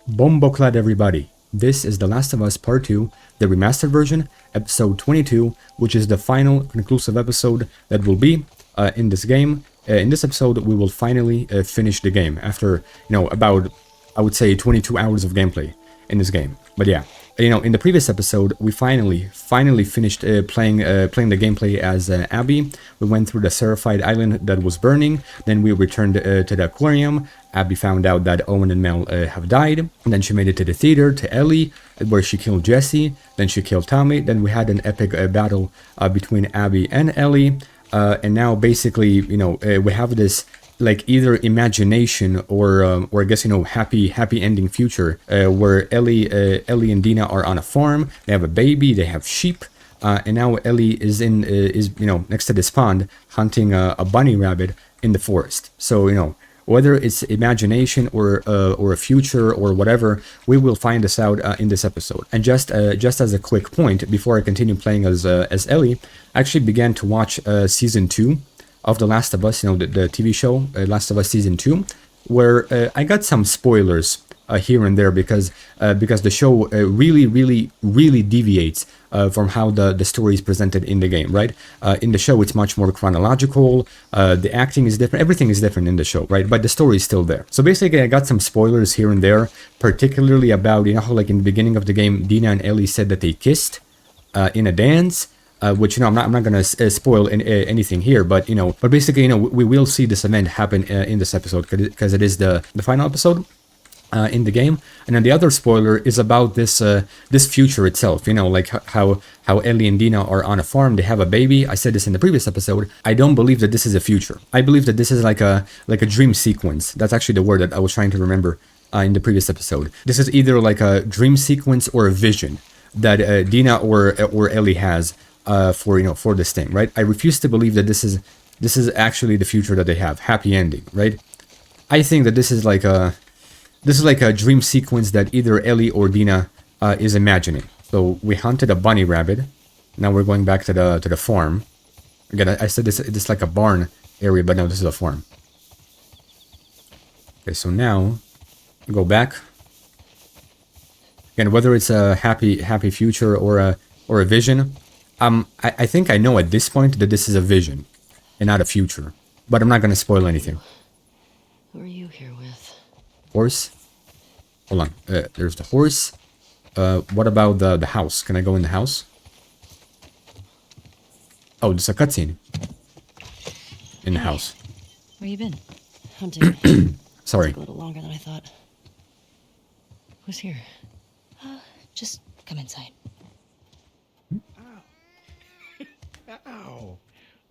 Bomboclad everybody. This is The Last of Us Part 2, the remastered version, episode 22, which is the final conclusive episode that will be in this game. In this episode, we will finally finish the game after, about, I would say, 22 hours of gameplay in this game. But yeah, in the previous episode, we finally finished playing the gameplay as Abby. We went through the Seraphied Island that was burning, then we returned to the aquarium. Abby found out that Owen and Mel have died, and then she made it to the theater, to Ellie, where she killed Jesse, then she killed Tommy, then we had an epic battle between Abby and Ellie, and now basically, we have this, like, either imagination or I guess, happy ending future, where Ellie and Dina are on a farm, they have a baby, they have sheep, and now Ellie is next to this pond, hunting a bunny rabbit in the forest. So, whether it's imagination or a future or whatever, we will find this out in this episode. And just as a quick point, before I continue playing as Ellie, I actually began to watch season 2 of The Last of Us, the TV show, Last of Us season 2, where I got some spoilers here and there because the show really deviates from how the story is presented in the game, right? In the show, it's much more chronological, the acting is different, everything is different in the show, right? But the story is still there. So basically, I got some spoilers here and there, particularly about, how like in the beginning of the game, Dina and Ellie said that they kissed in a dance, which, I'm not gonna spoil anything here, but, but basically, we will see this event happen in this episode, because it is the final episode in the game. And then the other spoiler is about this future itself, like how Ellie and Dina are on a farm, they have a baby. I said this in the previous episode. I don't believe that this is a future. I believe that this is like a dream sequence. That's actually the word that I was trying to remember in the previous episode. This is either like a dream sequence or a vision that Dina or Ellie has for this thing, right? I refuse to believe that this is actually the future that they have, happy ending, right? I think that this is like a dream sequence that either Ellie or Dina is imagining. So we hunted a bunny rabbit. Now we're going back to the farm. Again, I said this is like a barn area, but no, this is a farm. Okay, so now go back. Again, whether it's a happy future or a vision, I think I know at this point that this is a vision and not a future. But I'm not gonna spoil anything. Who are you here with? Horse. Hold on. There's the horse. What about the house? Can I go in the house? Oh, there's a cutscene in the house. Where you been? Hunting. Sorry. Took a little longer than I thought. Who's here? Just come inside. Ow.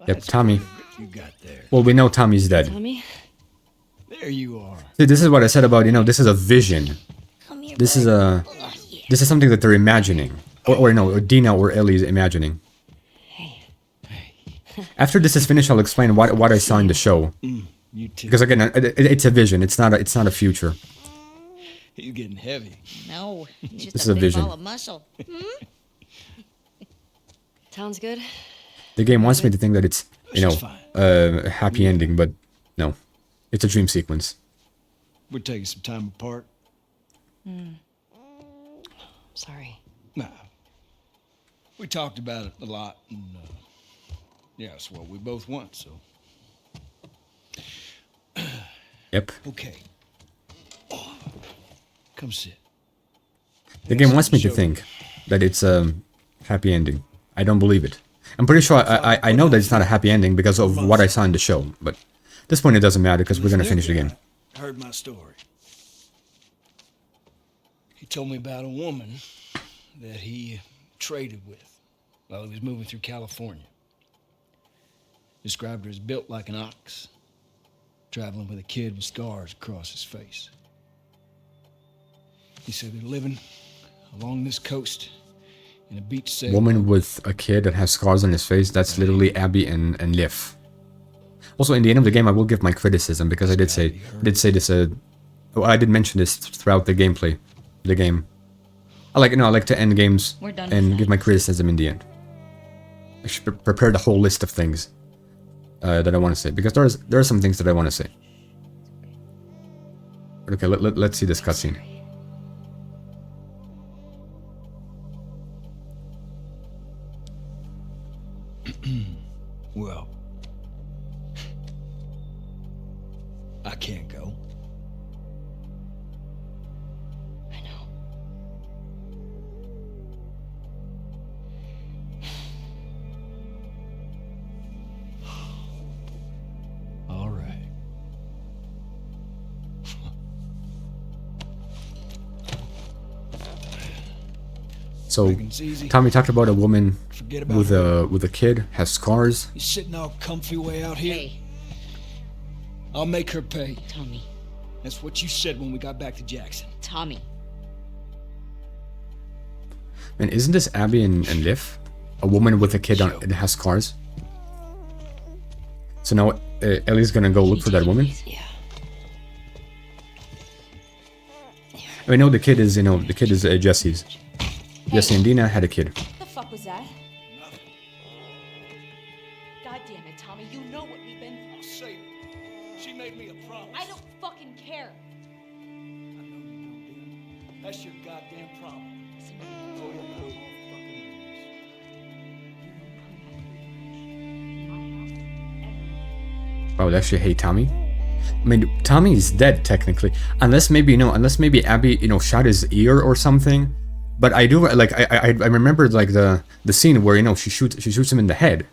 Yep, Tommy. You got there. Well, we know Tommy's dead. Tommy? There you are. See, this is what I said about, this is a vision. Come here. This is something that they're imagining. Or Dina or Ellie is imagining. Hey. After this is finished, I'll explain what I saw in the show. You too. Because again, it's a vision. It's not a future. He's getting heavy. No, he's just This is a a big vision. ball of muscle. Sounds good. The game wants me to think that it's, She's fine. a happy ending, but no. It's a dream sequence. We're taking some time apart. Sorry. Nah. We talked about it a lot, and yeah, it's what we both want, so. Yep. Okay. Come sit. The game wants me to think that it's a happy ending. I don't believe it. I'm pretty sure I know that it's not a happy ending because of what I saw in the show, but at this point it doesn't matter because we're gonna finish the game. Heard my story. He told me about a woman that he traded with while he was moving through California. Described her as built like an ox, traveling with a kid with scars across his face. He said they're living along this coast in a beach sailboat. Woman with a kid that has scars on his face, that's literally Abby and Lev. Also, in the end of the game, I will give my criticism because I did say this. I did mention this throughout the gameplay, the game. I like to end games We're done and with give my criticism in the end. I should prepare the whole list of things that I want to say because there are some things that I want to say. Okay, let's see this cutscene. So Reckon's easy. Tommy talked about a woman Forget about with her. a kid, has scars. You sitting all comfy way out here? Hey, I'll make her pay. Tommy. That's what you said when we got back to Jackson. Tommy. And isn't this Abby and Lev? A woman with a kid on it has scars. So now Ellie's gonna go look for that woman. Yeah. I mean, no, the kid is, the kid is Jesse's. Jesse and Dina had a kid. What the fuck was that? Nothing. God damn it, Tommy, you know what we've been I'll save her. She made me a promise. I don't fucking care. I know you don't, Dina. That's your goddamn problem. Oh, yeah, no, fucking Oh, they actually hate Tommy? I mean, Tommy is dead, technically. Unless maybe, unless maybe Abby, shot his ear or something. But I do, like, I remembered, like, the scene where, she shoots him in the head.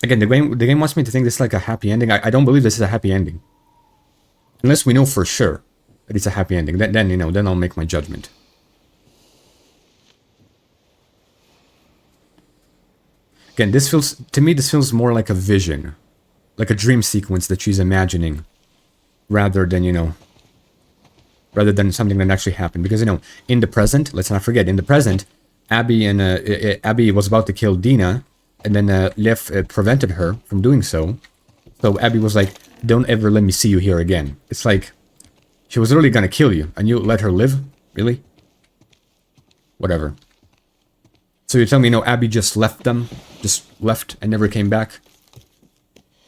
Again, the game wants me to think this is like a happy ending. I don't believe this is a happy ending. Unless we know for sure that it's a happy ending. Then I'll make my judgment. Again, to me, this feels more like a vision. Like a dream sequence that she's imagining. Rather than, rather than something that actually happened. Because, in the present, let's not forget, in the present, Abby was about to kill Dina, and then Lev prevented her from doing so. So Abby was like, don't ever let me see you here again. It's like, she was literally gonna kill you, and you let her live? Really? Whatever. So you tell me, Abby just left them? Just left and never came back?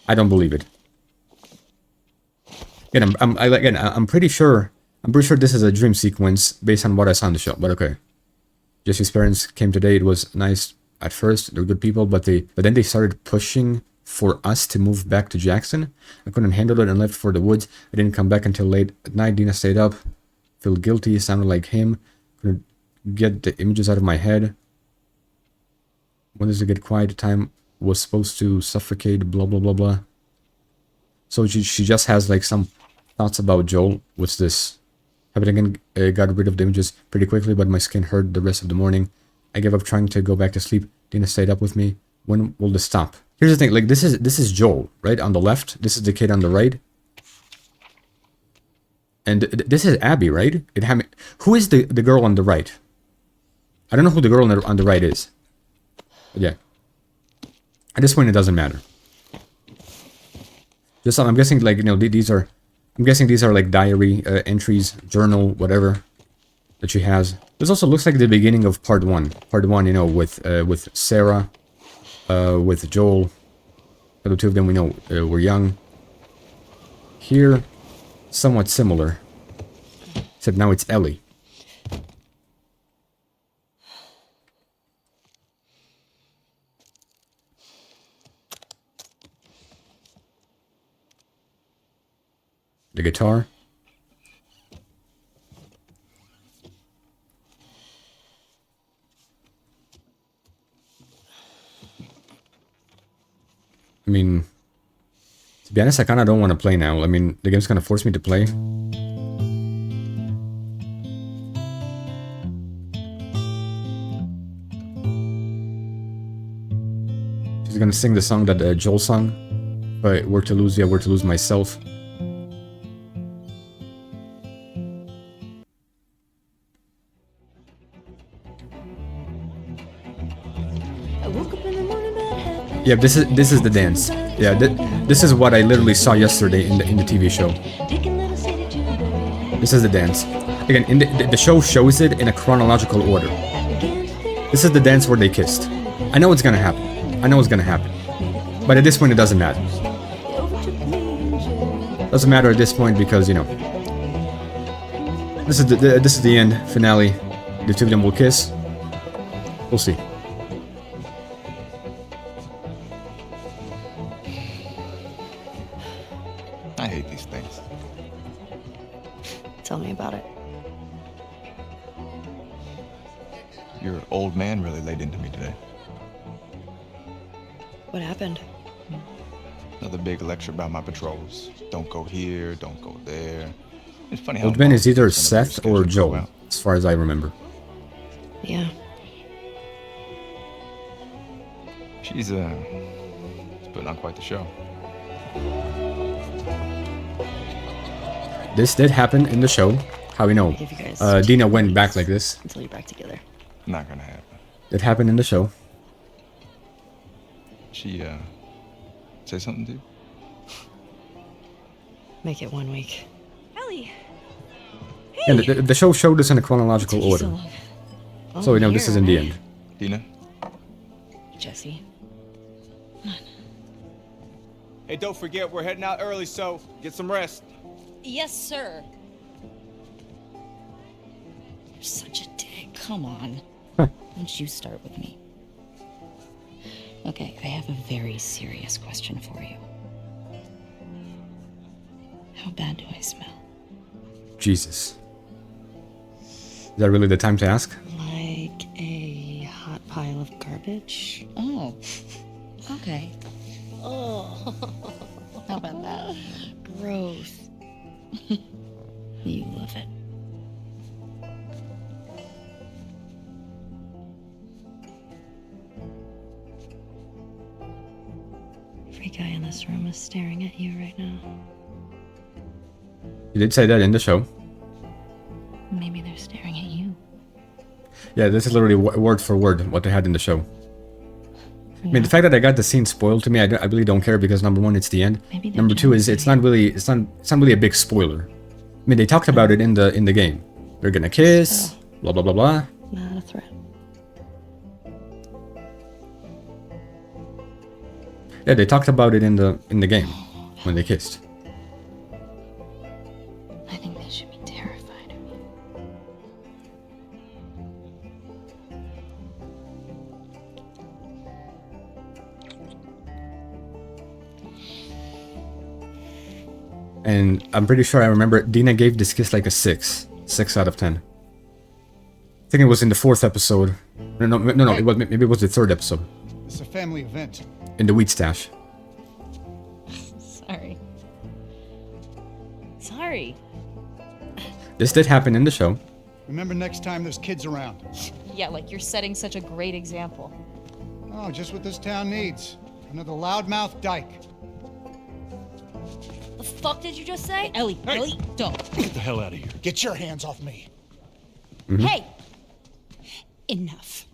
I don't believe it. Again, I'm pretty sure this is a dream sequence based on what I saw in the show, but okay. Jesse's parents came today. It was nice at first. They were good people, but then they started pushing for us to move back to Jackson. I couldn't handle it and left for the woods. I didn't come back until late at night. Dina stayed up. Feel guilty. Sounded like him. Couldn't get the images out of my head. When does it get quiet? Time was supposed to suffocate. Blah blah blah blah. So she just has like some thoughts about Joel. What's this? Happened again, got rid of the images pretty quickly, but my skin hurt the rest of the morning. I gave up trying to go back to sleep. Dina stayed up with me. When will this stop? Here's the thing, like this is Joel, right? On the left. This is the kid on the right. And this is Abby, right? Who is the girl on the right? I don't know who the girl on the right is. But yeah. At this point, it doesn't matter. Just I'm guessing, like, these are... I'm guessing these are, like, diary entries, journal, whatever, that she has. This also looks like the beginning of part 1. Part 1, with Sarah, with Joel. The two of them, we know, were young. Here, somewhat similar. Except now it's Ellie. The guitar. I mean, to be honest, I kind of don't want to play now. I mean, the game's kind of forced me to play. She's gonna sing the song that Joel sung. But were to lose myself. Yeah, this is the dance. Yeah, this is what I literally saw yesterday in the TV show. This is the dance. Again, the show shows it in a chronological order. This is the dance where they kissed. I know it's gonna happen. But at this point, it doesn't matter. Doesn't matter at this point because this is the end finale. The two of them will kiss. We'll see. I hate these things. Tell me about it. Your old man really laid into me today. What happened? Another big lecture about my patrols. Don't go here, don't go there. It's funny how Old man is either long some of Seth your or schedules go Joel, out. as far as I remember. Yeah. She's putting on quite the show. This did happen in the show. How we know? I give you guys Dina 2 went back weeks like this. until you're back together. Not gonna happen. It happened in the show. She say something to you? Make it 1 week. Ellie! Yeah, the show showed us in a chronological Took you order. so long. Oh, So, you know, this is in the end. Dina? Jesse. Hey, don't forget, we're heading out early, so get some rest. Yes, sir. You're such a dick. Come on. Don't you start with me. Okay, I have a very serious question for you. How bad do I smell? Jesus. Is that really the time to ask? Like a hot pile of garbage? Oh. Okay. Oh. How about that? Gross. You love it. Every guy in this room is staring at you right now. You did say that in the show. Maybe they're staring at you. Yeah, this is literally word for word what they had in the show. I mean, the fact that I got the scene spoiled to me, I really don't care because number one, it's the end. Maybe they're Number two is it's not really a big spoiler. I mean, they talked about it in the game. They're gonna kiss, blah blah blah blah. Not a threat. Yeah, they talked about it in the game when they kissed. I think they should be terrified of me. And I'm pretty sure I remember Dina gave this kiss like a 6 out of 10. I think it was in the 4th episode. No, it was, maybe it was the 3rd episode. It's a family event. In the wheat stash. Sorry. Sorry. This did happen in the show. Remember next time there's kids around. Yeah, like you're setting such a great example. Oh, just what this town needs. Another loudmouth dyke. The fuck did you just say? Ellie, Ellie, don't. Get the hell out of here. Get your hands off me. Hey! Enough.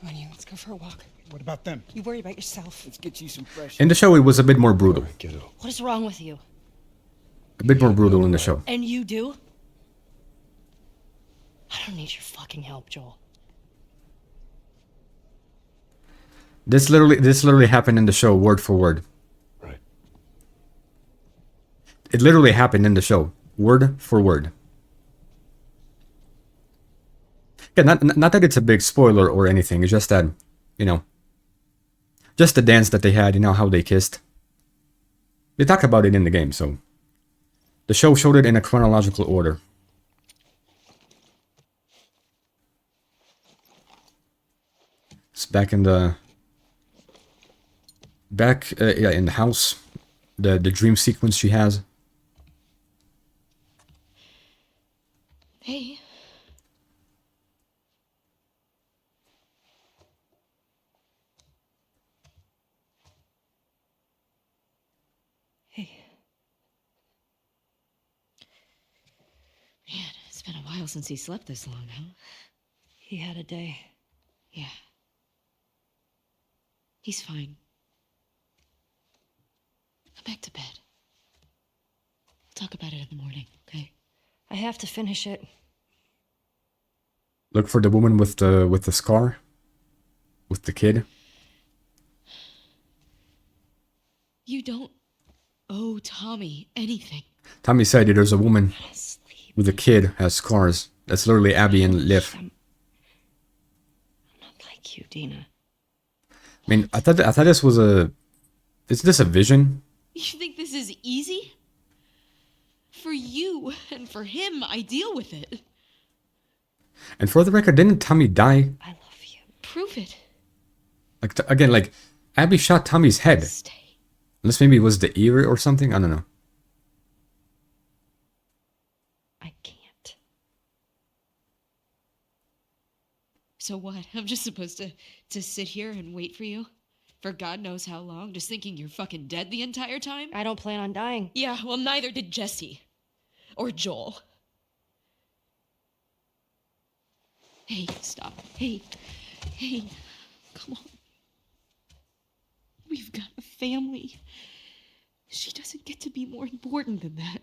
Come on, you. Let's go for a walk. What about them? You worry about yourself. Let's get you some fresh. In the show, it was a bit more brutal. Get up. What is wrong with you? A bit more brutal in the show. And you do? I don't need your fucking help, Joel. This literally happened in the show, word for word. Right. It literally happened in the show, word for word. Yeah, not that it's a big spoiler or anything. It's just that, you know, just the dance that they had, you know, how they kissed. They talk about it in the game, so the show showed it in a chronological order. It's back in the in the house, the dream sequence she has. Hey. Hey. Man, it's been a while since he slept this long, huh? He had a day. Yeah. He's fine. Go back to bed. We'll talk about it in the morning, okay? I have to finish it. Look for the woman with the scar, with the kid. You don't owe Tommy anything. Tommy said that there's a woman Sleep. with a kid has scars. That's literally Abby and Lev. I'm not like you, Dina. I mean, I thought this was a. Is this a vision? You think this is easy? For you and for him, I deal with it. And for the record, didn't Tommy die? I love you. Prove it. Like again, like Abby shot Tommy's head. Stay. Unless maybe it was the ear or something. I don't know. I can't. So what? I'm just supposed to sit here and wait for you? For God knows how long, just thinking you're fucking dead the entire time? I don't plan on dying. Yeah, well, neither did Jesse. Or Joel. Hey, stop. Hey, come on. We've got a family. She doesn't get to be more important than that.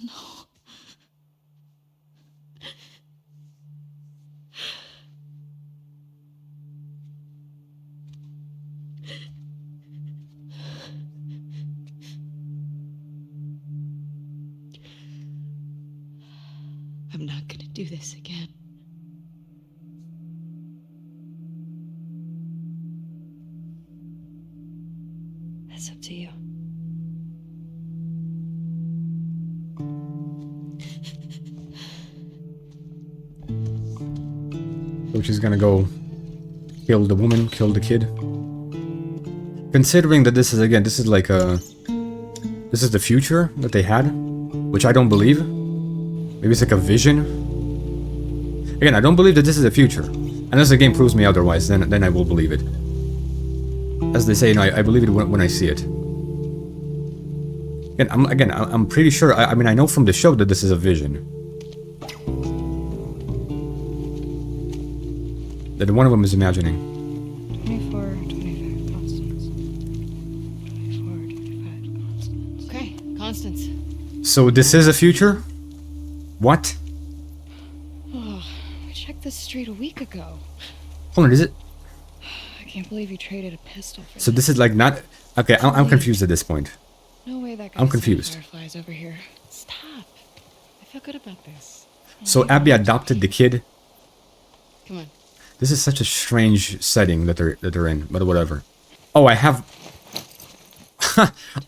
No. I'm not gonna do this again. That's up to you. So she's gonna go kill the woman, kill the kid. Considering that this is, again, this is like a... This is the future that they had, which I don't believe. Maybe it's like a vision. Again, I don't believe that this is the future. Unless the game proves me otherwise, then I will believe it. As they say, you know, I believe it when I see it. I'm pretty sure, I mean, I know from the show that this is a vision. That one of them is imagining. 24, 25 constants. 24, 25 constants. Okay, Constance. So this is a future? What? Oh, I checked this street a week ago. Hold on, is it? I can't believe you traded a pistol for So this is like not... Okay, I'm confused at this point. No way that I'm guy's confused. Fireflies over here. Stop. I feel good about this. So Abby adopted the kid? Come on. This is such a strange setting that they're in, but whatever. Oh, I have...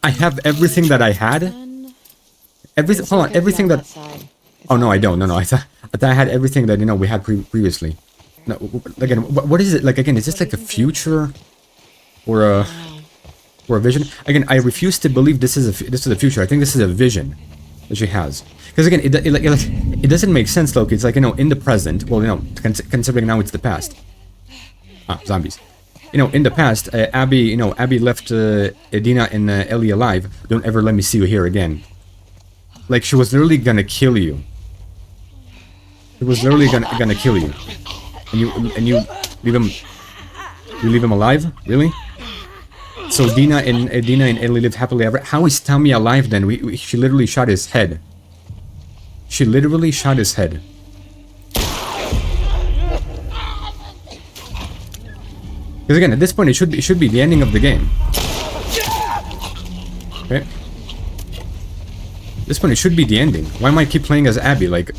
I have everything that I had? Everything... Hold on, everything that... Oh, no, I don't. No, I thought I had everything that, you know, we had previously. No, again, what is it? Like, again, is this like a future? Or a vision? Again, I refuse to believe this is the future. I think this is a vision that she has. Because, again, it doesn't make sense, Loki. It's like, you know, in the present, well, you know, considering now it's the past. Ah, zombies. You know, in the past, Abby left Dina and Ellie alive. Don't ever let me see you here again. Like, she was literally gonna kill you. She was literally gonna kill you. And you leave him... You leave him alive? Really? So Dina and Ellie live happily ever... How is Tommy alive then? She literally shot his head. She literally shot his head. Because again, at this point, it should be the ending of the game. Okay. At this point, it should be the ending. Why am I keep playing as Abby? Like...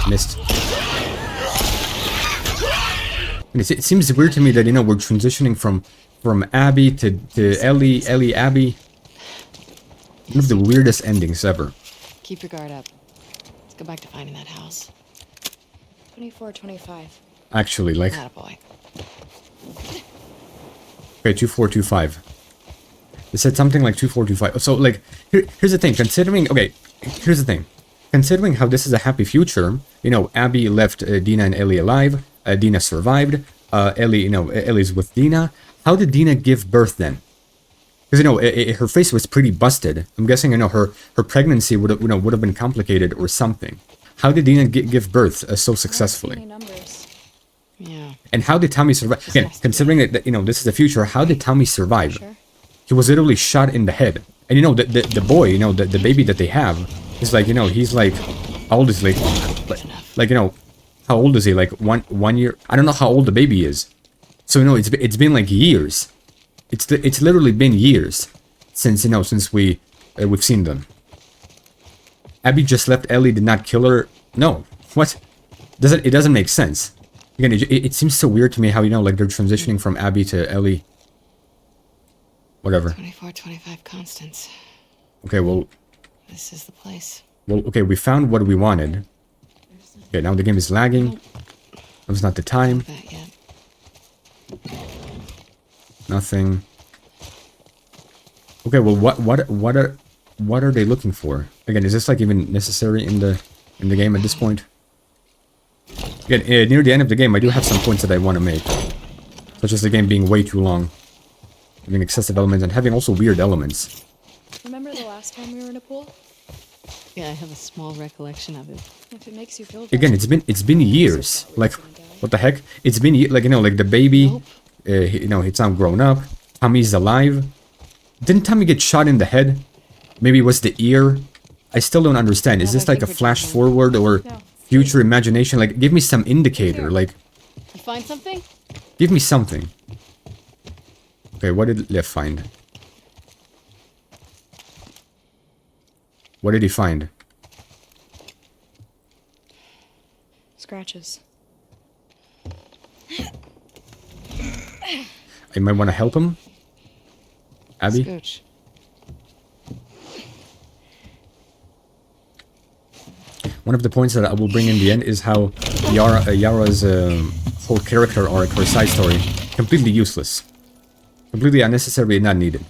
Missed. And it seems weird to me that, you know, we're transitioning from Abby to Ellie, Abby. One of the weirdest endings ever. Keep your guard up. Let's go back to finding that house. 24, 25. Actually, like... Attaboy. Okay, 2425. It said something like 2425. So, like, here's the thing. Considering... Okay, here's the thing. Considering how this is a happy future, you know, Abby left Dina and Ellie alive. Dina survived. Ellie, you know, Ellie's with Dina. How did Dina give birth then? Because, you know, her face was pretty busted. I'm guessing, you know, her pregnancy would have been complicated or something. How did Dina give birth so successfully? Yeah. And how did Tommy survive? Again, considering that, you know, this is the future, how did Tommy survive? Sure. He was literally shot in the head. And, you know, the boy, you know, the baby that they have, is like, you know, he's like... How old is he? Like, you know, how old is he? Like, one year? I don't know how old the baby is. So, you know, it's been like years. It's literally been years since, you know, since we've seen them. Abby just left Ellie, did not kill her. No. What? It doesn't make sense. Again, it seems so weird to me how, you know, like they're transitioning from Abby to Ellie. Whatever. 24, 25 Constance. Okay, well... This is the place. Well, okay, we found what we wanted. Okay, now the game is lagging. That was not the time. That yet. Nothing. Okay, well, what are they looking for? Again, is this like even necessary in the game at this point? Again, near the end of the game, I do have some points that I want to make, such as the game being way too long, having excessive elements, and having also weird elements. Remember the last time we were in a pool? Yeah, I have a small recollection of it. If it makes you feel better. Again, it's been years. Like, what the heck? It's been like, you know, like the baby, you know, it's now grown up. Tommy's alive. Didn't Tommy get shot in the head? Maybe it was the ear. I still don't understand. Is this like a flash forward or future imagination? Like, give me some indicator. Like, You find something? give me something. Okay, what did Lev find? What did he find? Scratches. I might want to help him. Abby? Scooch. One of the points that I will bring in the end is how Yara's whole character arc, her side story, completely useless. Completely unnecessary and not needed.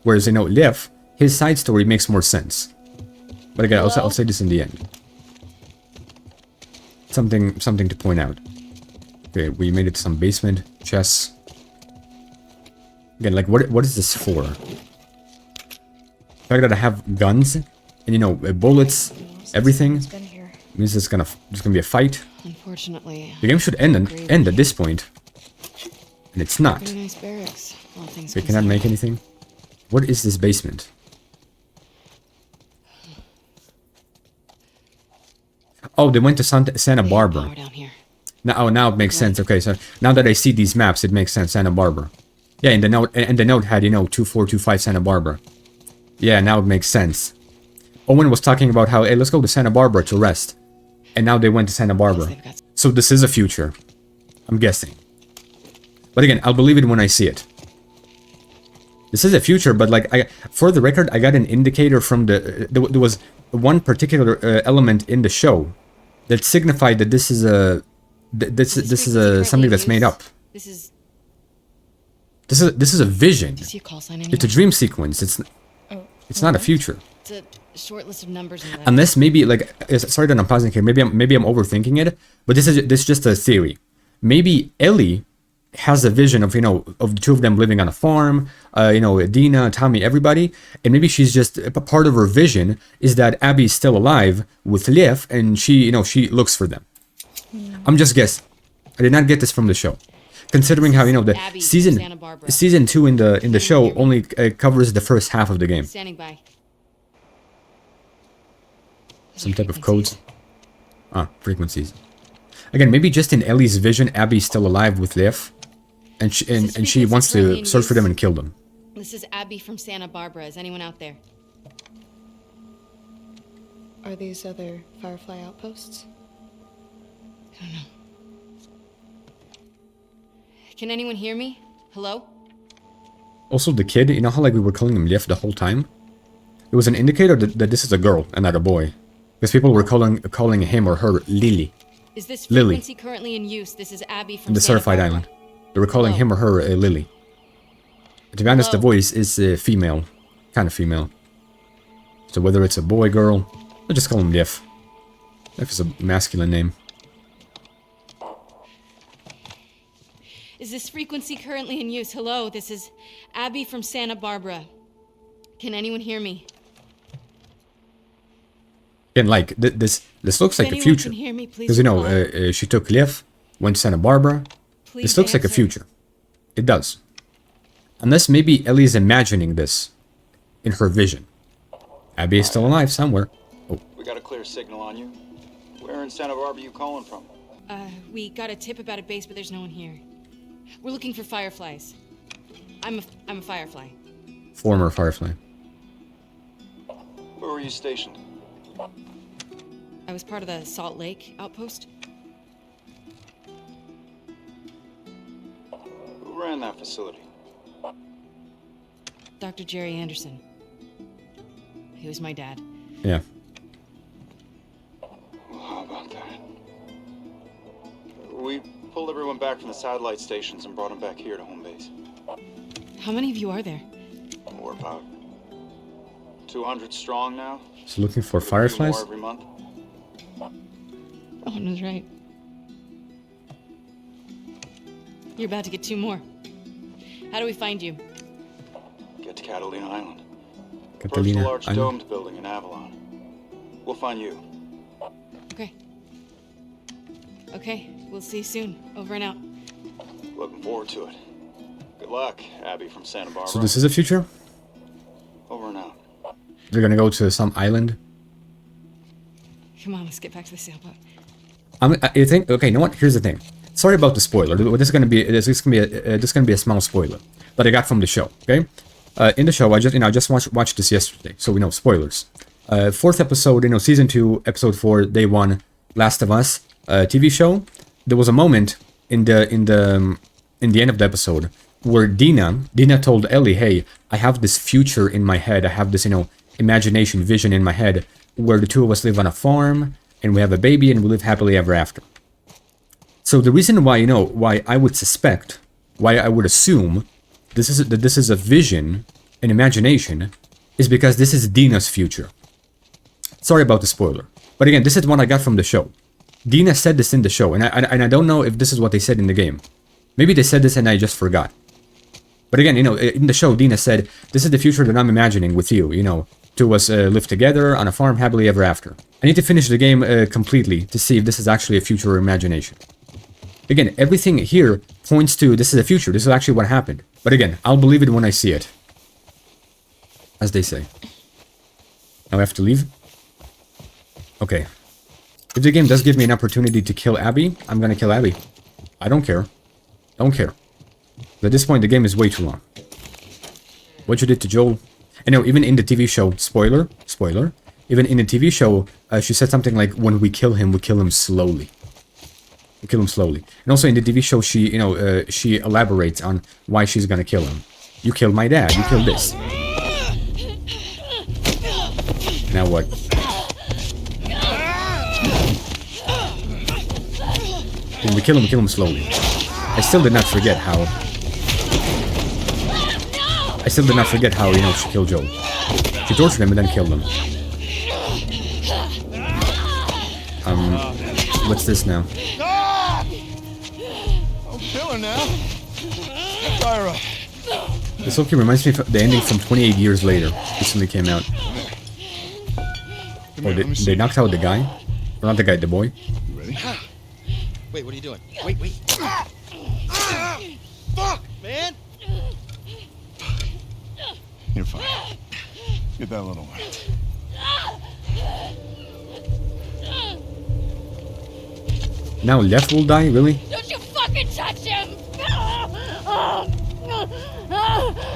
Whereas, you know, Lev, his side story makes more sense. But again, I'll say this in the end. Something to point out. Okay, we made it to some basement. Chess. Again, like, what is this for? The fact that I have guns, and, you know, bullets, everything, means there's gonna be a fight. Unfortunately. The game should end at this point. And it's not. Pretty nice barracks. All things They cannot make anything. What is this basement? Oh, they went to Santa Barbara. Power down here. Now it makes sense. Okay, so now that I see these maps, it makes sense. Santa Barbara. Yeah, and the note had, you know, 2425 Santa Barbara. Yeah, now it makes sense. Owen was talking about how, hey, let's go to Santa Barbara to rest. And now they went to Santa Barbara. So this is a future. I'm guessing. But again, I'll believe it when I see it. This is a future, but like, for the record, I got an indicator from there was one particular element in the show that signified that this is a something that's made up. This is a vision. Do you see a call sign It's a dream sequence. It's not a future. It's a short list of numbers. Unless maybe like, sorry that I'm pausing here. Maybe I'm overthinking it, but this is just a theory. Maybe Ellie has a vision of, you know, of the two of them living on a farm, you know, Dina, Tommy, everybody, and maybe she's just, a part of her vision is that Abby's still alive with Lev, and she, you know, she looks for them. I'm just guessing. I did not get this from the show, considering how, you know, the season 2 in the show only covers the first half of the game. Standing by. Some type of codes. Frequencies. Again, maybe just in Ellie's vision, Abby's still alive with Lev. And she wants to search for them and kill them. This is Abby from Santa Barbara. Is anyone out there? Are these other Firefly outposts? I don't know. Can anyone hear me? Hello? Also, the kid, you know how like we were calling him Lev the whole time? It was an indicator that this is a girl and not a boy. Because people were calling him or her Lily. Is this frequency currently in use? This is Abby from the Santa Certified Barbara. Island. They were calling him or her Lily. To be honest, the voice is female. Kind of female. So whether it's a boy, girl, I'll just call him Lev. Lev is a masculine name. Is this frequency currently in use? Hello, this is Abby from Santa Barbara. Can anyone hear me? And like, this looks like the future. Because, you know, she took Lev, went to Santa Barbara. This looks like a future. It does. Unless maybe Ellie's imagining this in her vision. Abby is still alive somewhere. Oh. We got a clear signal on you. Where in Santa Barbara you calling from? We got a tip about a base, but there's no one here. We're looking for fireflies. I'm a firefly. Former firefly. Where were you stationed? I was part of the Salt Lake outpost. Who ran that facility? Dr. Jerry Anderson. He was my dad. Yeah. Well, how about that? We pulled everyone back from the satellite stations and brought them back here to home base. How many of you are there? We're about 200 strong now. So looking for A few fireflies? more every month. Owen was right. You're about to get 2 more. How do we find you? Get to Catalina Island. Approach the Catalina large Island. domed building in Avalon. We'll find you. Okay. Okay, we'll see you soon. Over and out. Looking forward to it. Good luck, Abby from Santa Barbara. So this is a future? Over and out. They're gonna go to some island? Come on, let's get back to the sailboat. You think? Okay, you know what? Here's the thing. Sorry about the spoiler. This is gonna be a small spoiler that I got from the show. Okay, in the show, I just watched this yesterday, so we know spoilers. 4th episode, season 2, episode 4, day 1, Last of Us TV show. There was a moment in the end of the episode where Dina told Ellie, "Hey, I have this future in my head. I have this imagination vision in my head where the two of us live on a farm and we have a baby and we live happily ever after." So the reason why why I would suspect, why I would assume this is a vision, an imagination, is because this is Dina's future. Sorry about the spoiler, but again, this is what I got from the show. Dina said this in the show, and I don't know if this is what they said in the game. Maybe they said this and I just forgot. But again, in the show, Dina said, "This is the future that I'm imagining with you. Two of us live together on a farm happily ever after." I need to finish the game completely to see if this is actually a future or imagination. Again, everything here points to this is the future. This is actually what happened. But again, I'll believe it when I see it. As they say. Now I have to leave? Okay. If the game does give me an opportunity to kill Abby, I'm gonna kill Abby. I don't care. Don't care. But at this point, the game is way too long. What you did to Joel... And no, even in the TV show, spoiler, even in the TV show, she said something like, "When we kill him slowly." We kill him slowly. And also in the TV show, she elaborates on why she's gonna kill him. "You killed my dad, you killed this." Now what? When we kill him slowly. I still did not forget how... she killed Joel. She tortured him and then killed him. What's this now? I'm killing now. Tyra. This okay reminds me of the ending from 28 Years Later. Recently came out. Oh, they knocked out the guy? Or not the guy, the boy? You ready? Wait, what are you doing? Wait. Fuck, man! You're fine. Get that little one. Now Lev will die? Really? Don't you fucking touch him!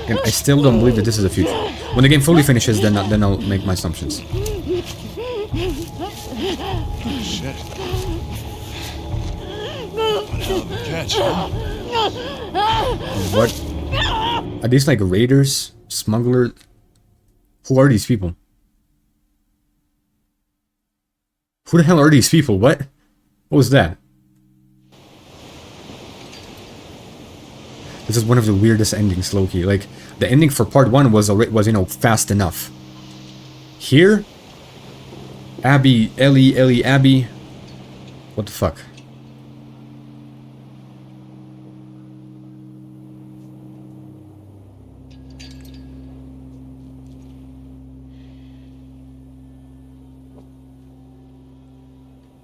And I still don't believe that this is the future. When the game fully finishes, then I'll make my assumptions. Shit. What hell of a catch, huh? What? Are these like raiders? Smugglers? Who are these people? Who the hell are these people? What? What was that? This is one of the weirdest endings, Loki. Like, the ending for part 1 was fast enough. Here? Abby, Ellie, Abby. What the fuck?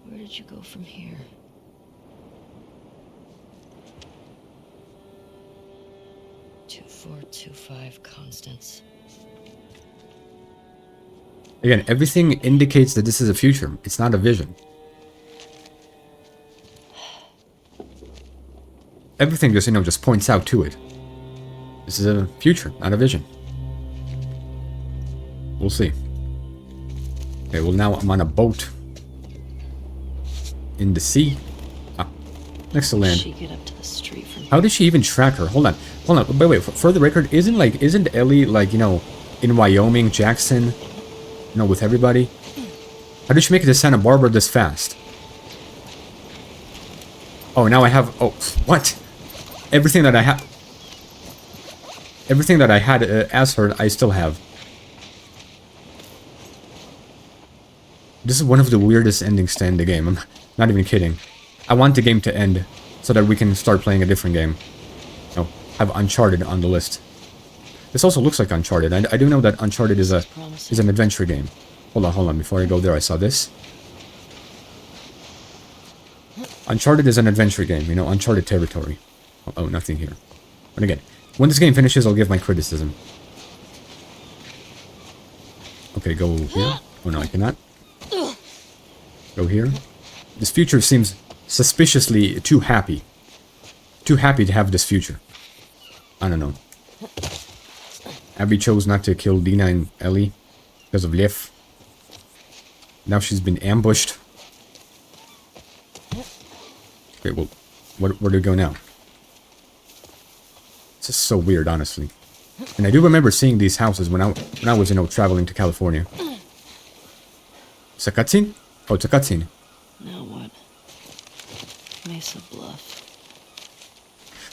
Where did you go from here? Two, 4, 2, 5 constants. Again, everything indicates that this is a future. It's not a vision. Everything just points out to it. This is a future, not a vision. We'll see. Okay, well now I'm on a boat. In the sea. Ah, next to land. She get up to the street from How did she even track her? Hold on. Wait. For the record, isn't Ellie like in Wyoming, Jackson, with everybody? How did she make it to Santa Barbara this fast? Oh, now I have. Oh, what? Everything that I had as her, I still have. This is one of the weirdest endings to end the game. I'm not even kidding. I want the game to end so that we can start playing a different game. You know, have Uncharted on the list. This also looks like Uncharted. I do know that Uncharted is an adventure game. Hold on. Before I go there, I saw this. Uncharted is an adventure game, you know, Uncharted territory. Oh, nothing here. But again, when this game finishes, I'll give my criticism. Okay, go here. Oh no, I cannot. Go here. This future seems suspiciously too happy. Too happy to have this future. I don't know. Abby chose not to kill Dina and Ellie because of Lev. Now she's been ambushed. Okay, well, where do we go now? This is so weird, honestly. And I do remember seeing these houses when I was, you know, traveling to California. It's a cutscene? Oh, it's a cutscene. Now what? Mesa Bluff.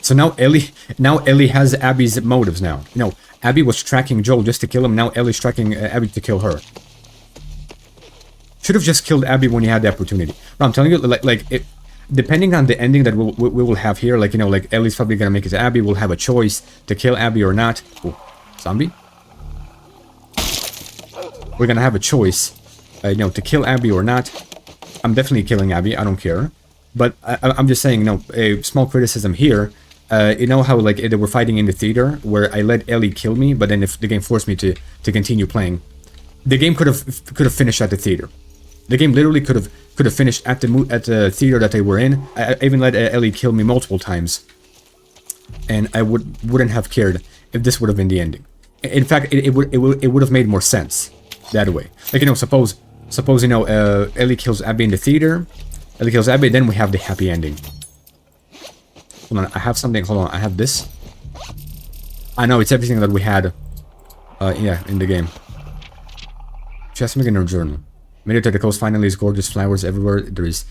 So now Ellie has Abby's motives now. You know, Abby was tracking Joel just to kill him. Now Ellie's tracking Abby to kill her. Should have just killed Abby when you had the opportunity. But I'm telling you, depending on the ending that we will have here, like, you know, like Ellie's probably gonna make it to Abby. We'll have a choice to kill Abby or not. Oh, zombie. We're gonna have a choice, you know, to kill Abby or not. I'm definitely killing Abby. I don't care. But I'm just saying, you know, a small criticism here. You know how, like, they were fighting in the theater where I let Ellie kill me, but then if the game forced me to continue playing, the game could have finished at the theater. The game literally could have finished at the theater that they were in. I even let Ellie kill me multiple times, and I wouldn't have cared if this would have been the ending. In fact, it would have made more sense that way. Like, you know, suppose you know, Ellie kills Abby in the theater. Ellie kills Abby, then we have the happy ending. Hold on, I have something. Hold on, I have this. I know it's everything that we had. Yeah, in the game. She has something in her journal. Made it to the coast finally is gorgeous flowers everywhere. There is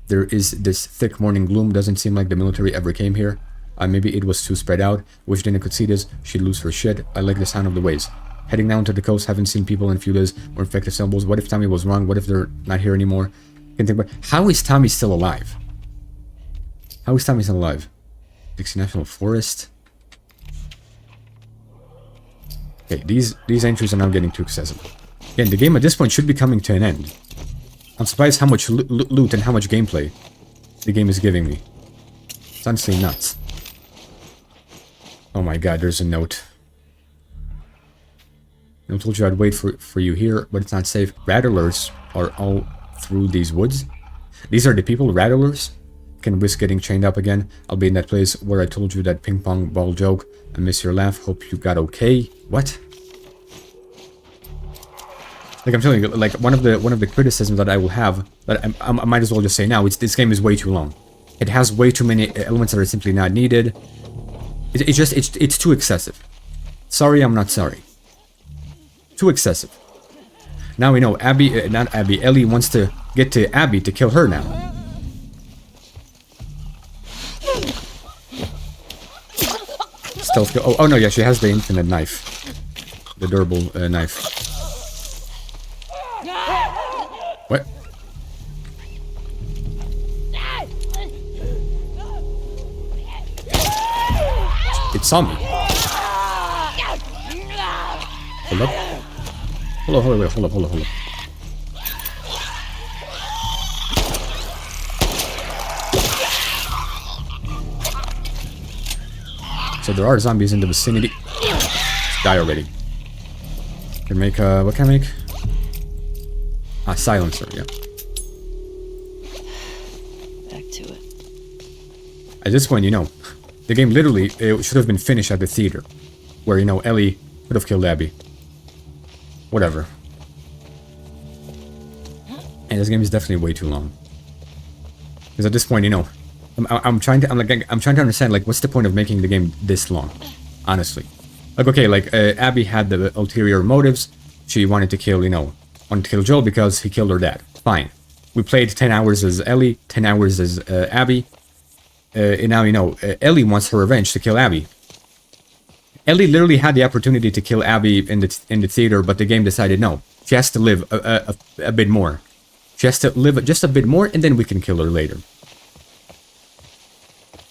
this thick morning gloom. Doesn't seem like the military ever came here. Maybe it was too spread out. Wish Dina could see this. She'd lose her shit. I like the sound of the waves. Heading down to the coast. Haven't seen people in a few days. More infected symbols. What if Tommy was wrong? What if they're not here anymore? Can think about how is Tommy still alive? How is Tommy still alive? Dixie National Forest. Okay, these entries are now getting too excessive. Again, the game at this point should be coming to an end. I'm surprised how much loot and how much gameplay the game is giving me. It's honestly nuts. Oh my god, there's a note. I told you I'd wait for you here, but it's not safe. Rattlers are all through these woods. These are the people, Rattlers. Can risk getting chained up again. I'll be in that place where I told you that ping pong ball joke. I miss your laugh. Hope you got okay. What? Like, I'm telling you, like, one of the criticisms that I will have, that I might as well just say now, it's this game is way too long. It has way too many elements that are simply not needed. It's too excessive. Sorry, I'm not sorry. Too excessive. Now we know Ellie wants to get to Abby to kill her now. Stealth kill. Oh no, yeah, she has the infinite knife. The durable knife. What? It saw me. Hold up. Hold up. So there are zombies in the vicinity. Just die already. Can make what can I make? Ah, silencer, yeah. Back to it. At this point, you know, the game literally should have been finished at the theater, where, you know, Ellie could have killed Abby. Whatever. And this game is definitely way too long. Because at this point, you know, I'm trying to understand, like, what's the point of making the game this long? Honestly. Like, okay, like, Abby had the ulterior motives. She wanted to kill, you know, Joel because he killed her dad. Fine. We played 10 hours as Ellie, 10 hours as Abby. And now, you know, Ellie wants her revenge to kill Abby. Ellie literally had the opportunity to kill Abby in the theater, but the game decided no. She has to live a bit more. She has to live just a bit more, and then we can kill her later.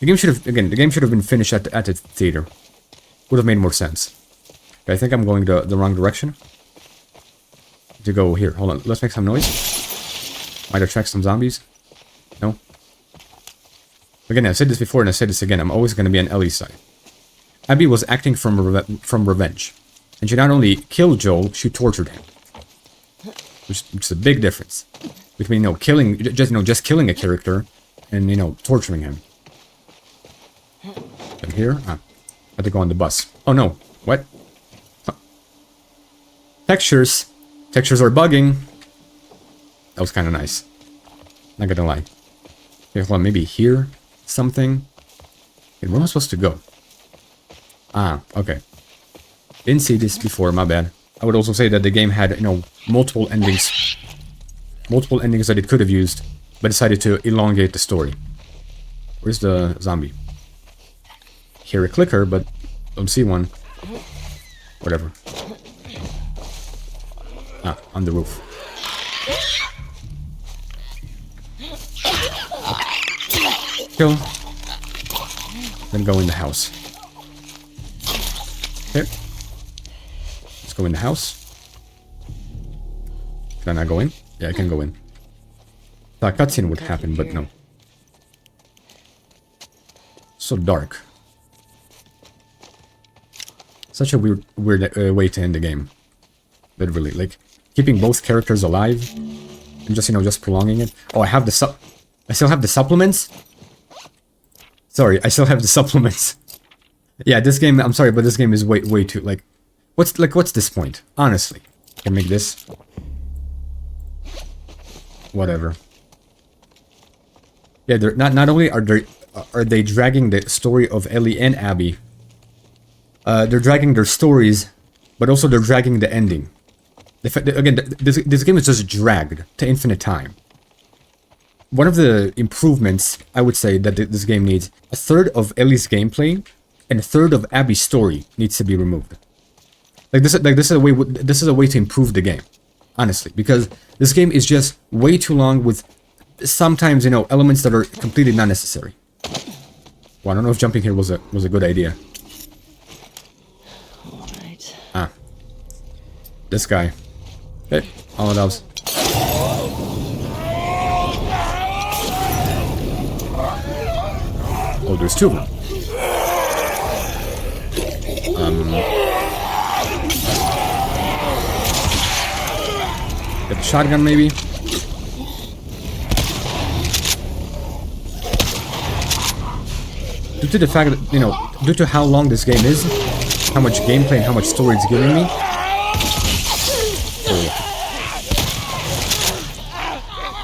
The game should have, again, the game should have been finished at the theater. Would have made more sense. Okay, I think I'm going the wrong direction. To go here. Hold on, let's make some noise. Might attract some zombies. No? Again, I said this before and I said this again. I'm always going to be on Ellie's side. Abby was acting from revenge. And she not only killed Joel, she tortured him. Which is a big difference. Between, killing, just killing a character and, torturing him. I'm here? Ah. I have to go on the bus. Oh no. What? Huh. Textures. Textures are bugging. That was kind of nice. Not gonna lie. Okay, hold on, maybe here? Something? Okay, where am I supposed to go? Ah, okay. Didn't see this before, my bad. I would also say that the game had, multiple endings. Multiple endings that it could have used, but decided to elongate the story. Where's the zombie? Hear a clicker, but don't see one. Whatever. Ah, on the roof. Kill. Then go in the house. Okay. Let's go in the house. Can I not go in? Yeah, I can go in. Thought a cutscene would happen, but no. So dark. Such a weird way to end the game. Literally, like, keeping both characters alive and just prolonging it. Oh, I still have the supplements? Sorry, I still have the supplements. Yeah, this game, I'm sorry, but this game is way too, like, what's this point? Honestly. I can make this. Whatever. Yeah, they're not only are they dragging the story of Ellie and Abby, they're dragging their stories, but also they're dragging the ending. Again, this game is just dragged to infinite time. One of the improvements, I would say, that this game needs, a third of Ellie's gameplay and a third of Abby's story needs to be removed. This is a way to improve the game, honestly, because this game is just way too long with sometimes, elements that are completely not necessary. Well, I don't know if jumping here was a good idea. All right. Ah. This guy. Hey, all it does. Oh, there's two of them. Get the shotgun, maybe? Due to the fact that, due to how long this game is, how much gameplay and how much story it's giving me.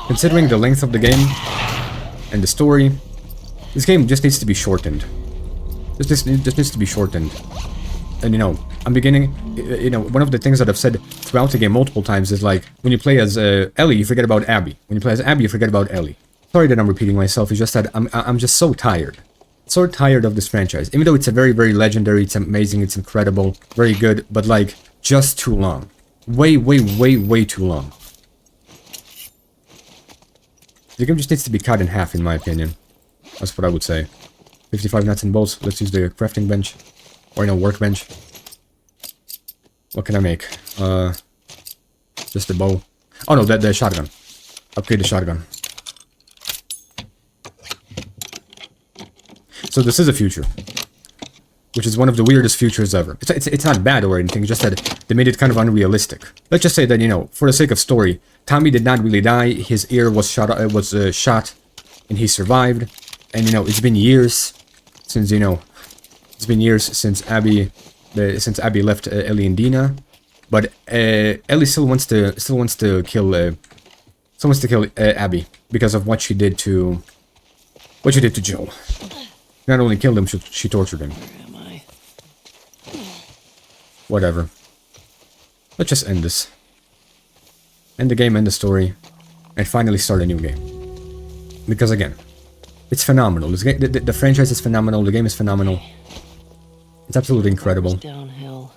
Considering the length of the game and the story, this game just needs to be shortened. This needs to be shortened. And I'm beginning, one of the things that I've said throughout the game multiple times is like, when you play as Ellie, you forget about Abby. When you play as Abby, you forget about Ellie. Sorry that I'm repeating myself, it's just that I'm just so tired. So tired of this franchise. Even though it's a very, very legendary, it's amazing, it's incredible, very good, but like, just too long. Way too long. The game just needs to be cut in half, in my opinion. That's what I would say. 55 nuts and bolts. Let's use the crafting bench. Or, workbench. What can I make? Just the bow. Oh no, the shotgun. Upgrade the shotgun. So this is a future. Which is one of the weirdest futures ever. It's not bad or anything, just that they made it kind of unrealistic. Let's just say that, for the sake of story, Tommy did not really die, his ear was shot, and he survived. And, it's been years since, Abby left Ellie and Dina. But Ellie still wants to kill Abby because of what she did to Joel. Not only killed him, she tortured him. Whatever. Let's just end this. End the game, end the story, and finally start a new game. Because again, it's phenomenal. This game, the franchise is phenomenal. The game is phenomenal. It's absolutely incredible. Downhill.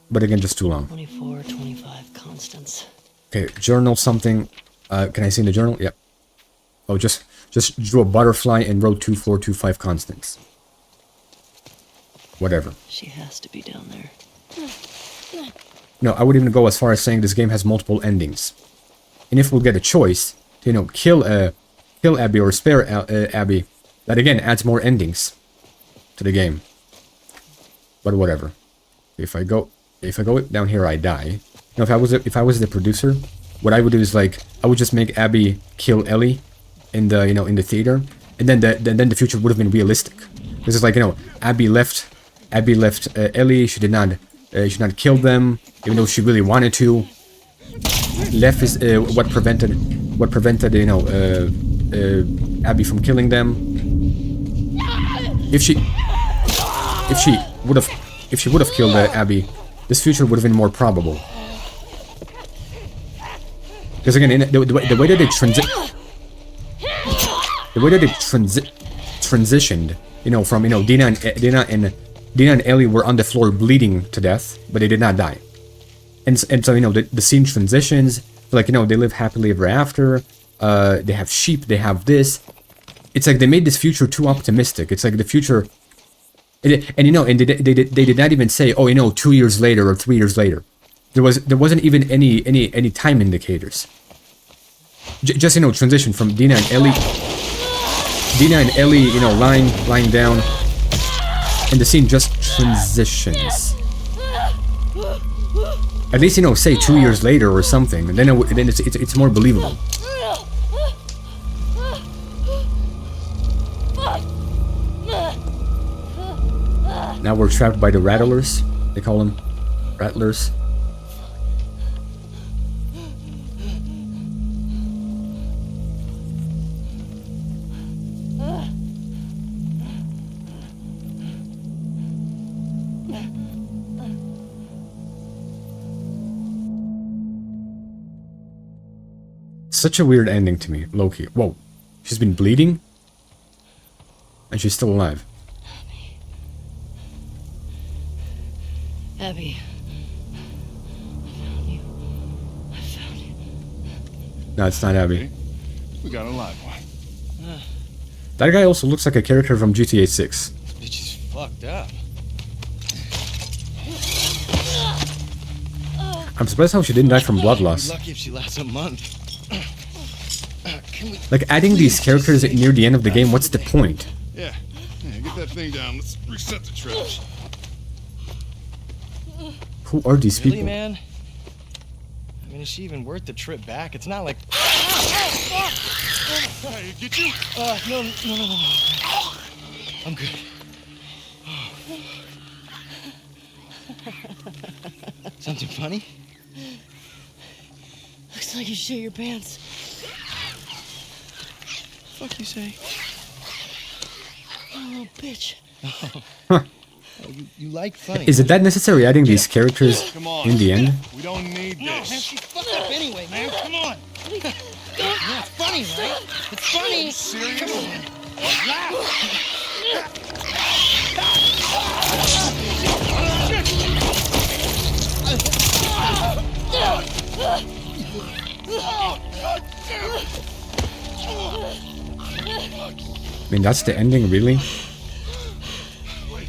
But again, just too long. 24, 25 constants. Okay, journal something. Can I see in the journal? Yep. Oh, just drew a butterfly and wrote 2425 constants. Whatever. She has to be down there. No, I would even go as far as saying this game has multiple endings. And if we'll get a choice to, you know, kill Abby or spare Abby, that again adds more endings to the game. But whatever. If I go down here, I die. You know, if I was the producer, what I would do is like I would just make Abby kill Ellie in the in the theater, and then the future would have been realistic. This is like, you know, Abby left Ellie. She did not kill them, even though she really wanted to. Lev is what prevented Abby from killing them. If she would have killed Abby, this future would have been more probable. Because again, the way that they transitioned, you know, from, you know, Dina and Ellie were on the floor bleeding to death, but they did not die. And so, you know, the scene transitions, like, you know, they live happily ever after. They have sheep. They have this. It's like they made this future too optimistic. It's like the future, and you know, and they did not even say, oh, you know, 2 years later or 3 years later. There wasn't even any time indicators. Just, you know, transition from Dina and Ellie, you know, lying down, and the scene just transitions. At least, you know, say 2 years later or something, and then it's more believable. Now we're trapped by the Rattlers. They call them Rattlers. Such a weird ending to me, low-key. Whoa, she's been bleeding? And she's still alive. Abby. I found you. No, it's not Abby. We got a live one. That guy also looks like a character from GTA 6. This bitch is fucked up. I'm surprised how she didn't die from blood loss. Lucky if she lasts a month. Like, adding these characters near the end of the game, what's the point? Yeah, get that thing down. Let's reset the trash. Who are these Really, people? man? I mean, is she even worth the trip back? It's not like... Hey, get you? No. I'm good. Something funny? Looks like you shit your pants. Fuck you say? Oh, little bitch. You like funny. Is it that necessary adding these characters in the end? We don't need this. No, man, she's fucked up anyway, man. Come on. Yeah, it's funny, right? It's funny. Serious? Come on. Laugh. I mean, that's the ending, really? Wait.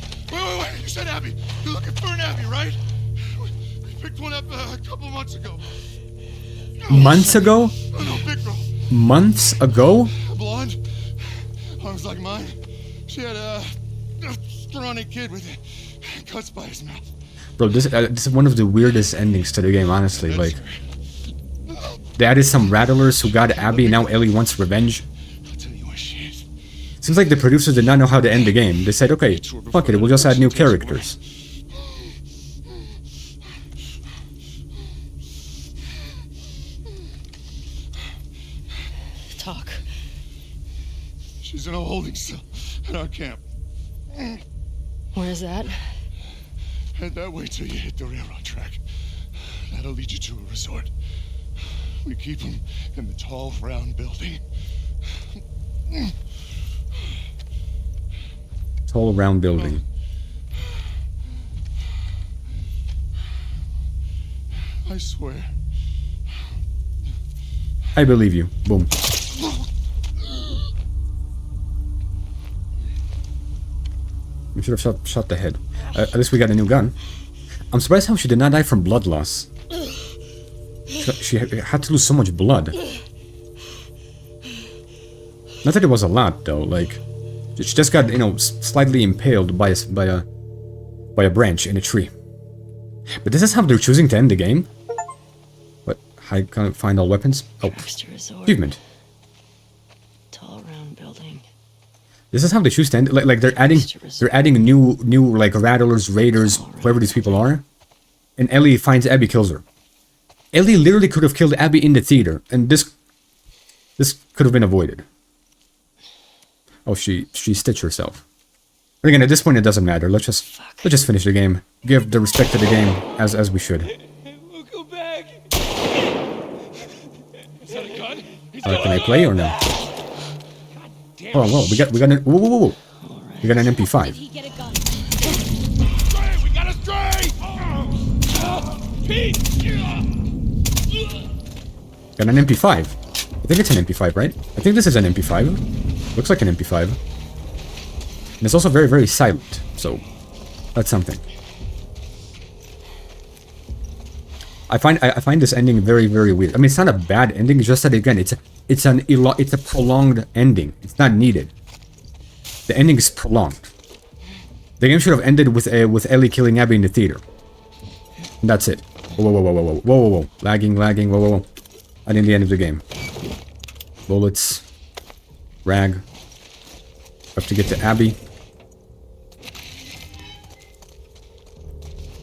You said Abby. You're looking for an Abby, right? We picked one up a couple months ago. Months ago? No, big girl. Months ago? Blonde. Arms like mine. She had a scrawny kid with cuts by his mouth. Bro, this is one of the weirdest endings to the game, honestly. Like, they added some Rattlers who got Abby, and now Ellie wants revenge. Seems like the producers did not know how to end the game. They said, okay, fuck it, we'll just add new characters. Talk. She's in a holding cell at our camp. Where's that? Head that way till you hit the railroad track. That'll lead you to a resort. We keep them in the tall, round building. Tall, round building. I swear. I believe you. Boom. We should have shot the head. At least we got a new gun. I'm surprised how she did not die from blood loss. She had to lose so much blood. Not that it was a lot, though. Like, she just got, you know, slightly impaled by a branch in a tree. But this is how they're choosing to end the game? What? I can't find all weapons? Oh, achievement. Tall round building. This is how they choose to end. Like they're adding new like Rattlers, Raiders, whoever these people are. And Ellie finds Abby, kills her. Ellie literally could have killed Abby in the theater, and this could have been avoided. Oh, she stitched herself. But again, at this point, it doesn't matter. Let's just finish the game. Give the respect to the game as we should. We'll go back. Is that a gun? Can I play or no? Oh, whoa, we got an whoa. We got an MP5. We got a stray. Pete. Got an MP5. I think it's an MP5, right? I think this is an MP5. Looks like an MP5. And it's also very, very silent. So, that's something. I find this ending very, very weird. I mean, it's not a bad ending. It's just that again, it's a prolonged ending. It's not needed. The ending is prolonged. The game should have ended with Ellie killing Abby in the theater. And that's it. Whoa. Lagging. Whoa. And in the end of the game. Bullets. Rag. Have to get to Abby.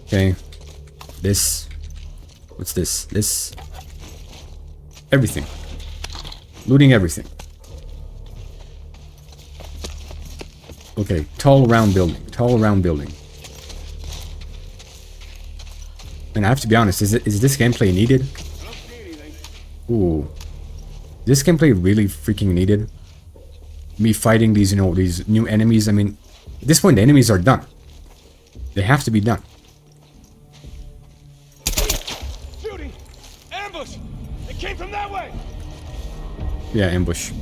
Okay. This. What's this? This. Everything. Looting everything. Okay. Tall round building. And I have to be honest, is this gameplay needed? Ooh. This gameplay really freaking needed? Me fighting these, these new enemies. I mean, at this point, the enemies are done. They have to be done. Shooting! Ambush! It came from that way! Yeah, ambush.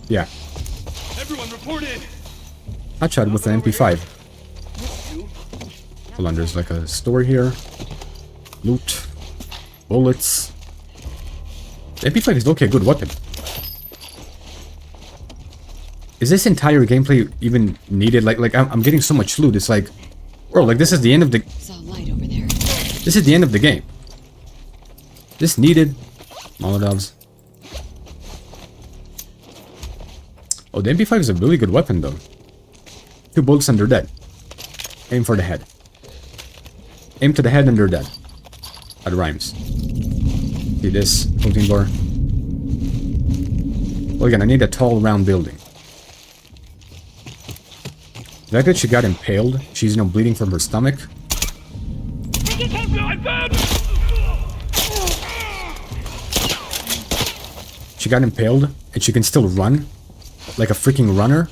Yeah. Everyone report in! Hotshot with an MP5. Hold on, there's like a store here. Loot. Bullets. The MP5 is okay, good weapon. Is this entire gameplay even needed? Like I'm getting so much loot. It's like, bro, like this is the end of the. It's all light over there. This is the end of the game. This needed Molotovs. Oh, the MP5 is a really good weapon though. 2 bullets and they're dead. Aim for the head. Aim to the head and they're dead. That rhymes. See this protein bar. Well, again, I need a tall, round building. The fact that she got impaled, she's, bleeding from her stomach. She got impaled, and she can still run. Like a freaking runner.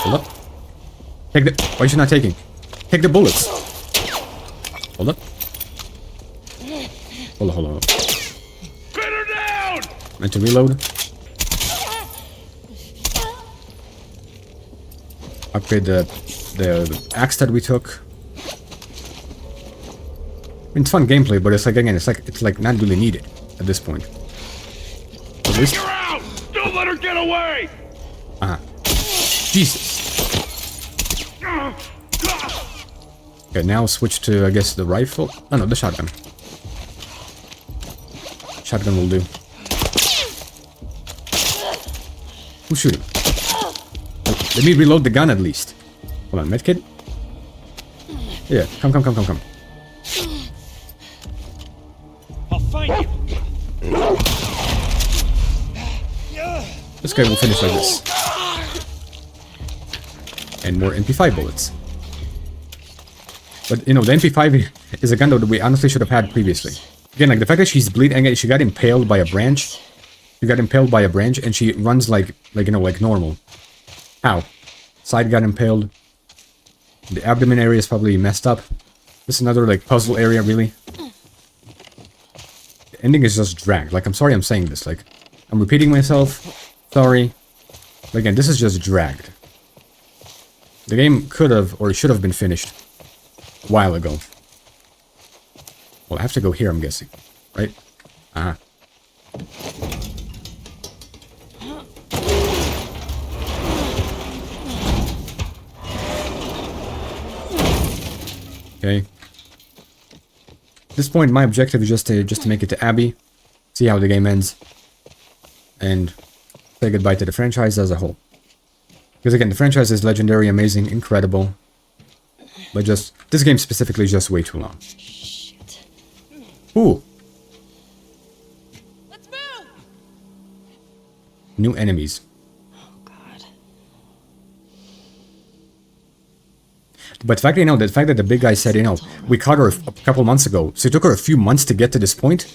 Hold up. Take the... Why is she not taking? Take the bullets. Hold up. Hold on. Pin her down! Meant to reload. Upgrade the axe that we took. I mean, it's fun gameplay, but it's like, again, it's like not really needed at this point. Take her out! Don't let her get away! Jesus. Okay, now switch to, I guess, the rifle. Oh no, the shotgun. Shotgun will do. Who's shooting? Let me reload the gun at least. Hold on, medkit? Yeah, come. I'll find you! This guy will finish like this. And more MP5 bullets. But, the MP5 is a gun that we honestly should have had previously. Again, like, the fact that she's bleeding, she got impaled by a branch. She got impaled by a branch, and she runs like normal. Ow. Side got impaled. The abdomen area is probably messed up. This is another, like, puzzle area, really. The ending is just dragged. Like, I'm sorry I'm saying this. Like, I'm repeating myself. Sorry. But again, this is just dragged. The game could have, or should have been finished a while ago. Well, I have to go here, I'm guessing. Right? Uh-huh. Okay. At this point, my objective is just to make it to Abby, see how the game ends, and say goodbye to the franchise as a whole. Because again, the franchise is legendary, amazing, incredible, but just this game specifically is just way too long. Shit. Ooh. Let's move. New enemies. But the fact that, the fact that the big guy said, we caught her a couple months ago, so it took her a few months to get to this point.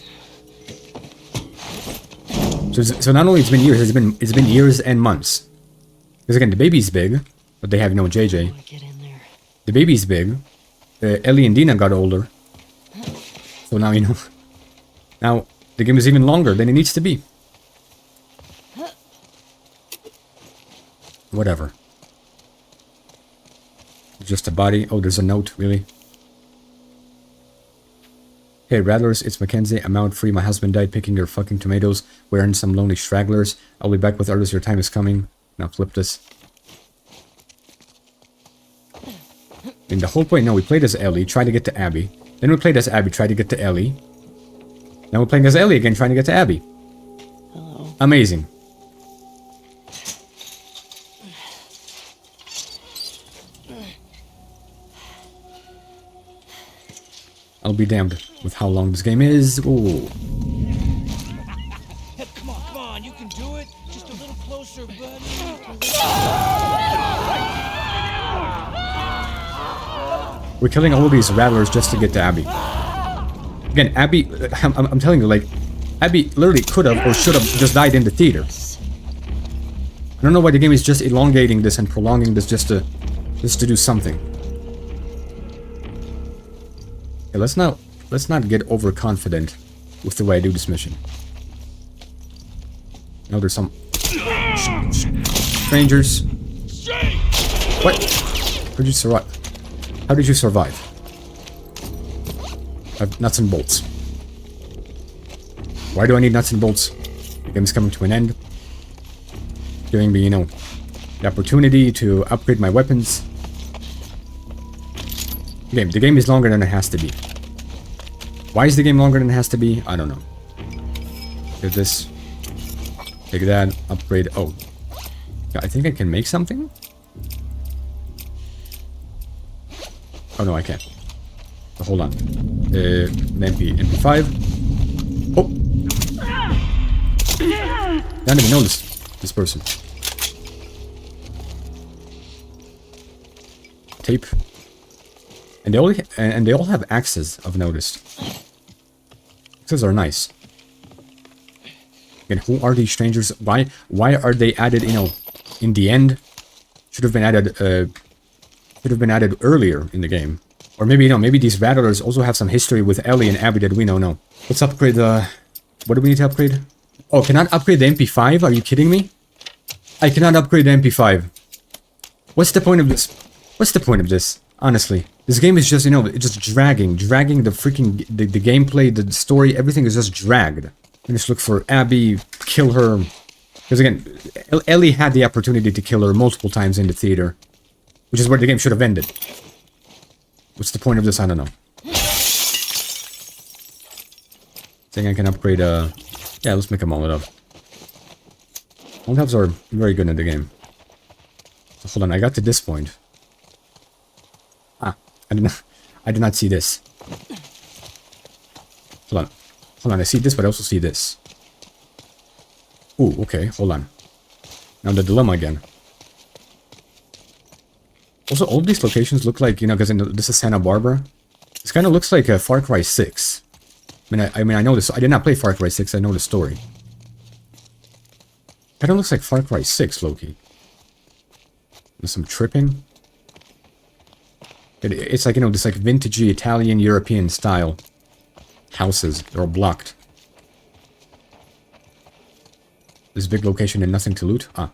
So not only it's been years, it's been years and months. Because again, the baby's big, but they have no JJ. The baby's big. Ellie and Dina got older. So now now the game is even longer than it needs to be. Whatever. Just a body. Oh, there's a note, really. Hey, Rattlers, it's Mackenzie. I'm out free. My husband died picking your fucking tomatoes. We're in some lonely stragglers. I'll be back with others. Your time is coming. Now flip this. And the whole point, no, we played as Ellie, tried to get to Abby. Then we played as Abby, tried to get to Ellie. Now we're playing as Ellie again, trying to get to Abby. Hello. Amazing. I'll be damned with how long this game is. Ooh. Hey, come on, you can do it. Just a little closer, buddy. We're killing all these Rattlers just to get to Abby. Again, Abby, I'm telling you, like, Abby literally could have or should have just died in the theater. I don't know why the game is just elongating this and prolonging this just to do something. Okay, let's not get overconfident with the way I do this mission. Now there's some strangers. What? How did you survive? How did you survive? I have nuts and bolts. Why do I need nuts and bolts? The game is coming to an end. Giving me, the opportunity to upgrade my weapons. The game is longer than it has to be. Why is the game longer than it has to be? I don't know. Get this. Take that. Upgrade. Oh. Yeah, I think I can make something? Oh no, I can't. So hold on. MP5. Oh! I don't even know this person. Tape. And they all have axes, I've noticed. Axes are nice. Again, who are these strangers? Why are they added, in the end? Should have been added earlier in the game. Or maybe, maybe these Rattlers also have some history with Ellie and Abby that we don't know. Let's upgrade the... What do we need to upgrade? Oh, cannot upgrade the MP5? Are you kidding me? I cannot upgrade the MP5. What's the point of this? What's the point of this? Honestly. This game is just, it's just dragging the freaking... The gameplay, the story, everything is just dragged. I just look for Abby, kill her. Because again, Ellie had the opportunity to kill her multiple times in the theater. Which is where the game should have ended. What's the point of this? I don't know. Think I can upgrade, yeah, let's make a Molotov. Molotovs are very good in the game. So hold on, I got to this point. Ah, I did not see this. Hold on, I see this, but I also see this. Ooh, okay, hold on. Now the dilemma again. Also, all of these locations look like, because this is Santa Barbara. This kind of looks like a Far Cry 6. I mean, I know this. I did not play Far Cry 6. I know the story. Kind of looks like Far Cry 6, Loki. There's some tripping. It's like, you know, this like vintagey Italian European style houses. They're all blocked. This big location and nothing to loot. Ah.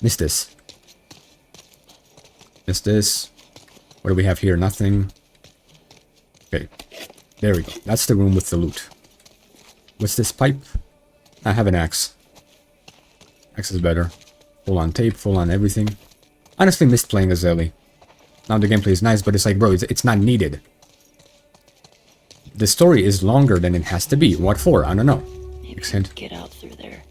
Missed this. Missed this. What do we have here? Nothing. Okay. There we go. That's the room with the loot. What's this pipe? I have an axe. Axe is better. Full on tape, full on everything. Honestly missed playing as Ellie. Now the gameplay is nice, but it's like, bro, it's not needed. The story is longer than it has to be. What for? I don't know. Get out through there.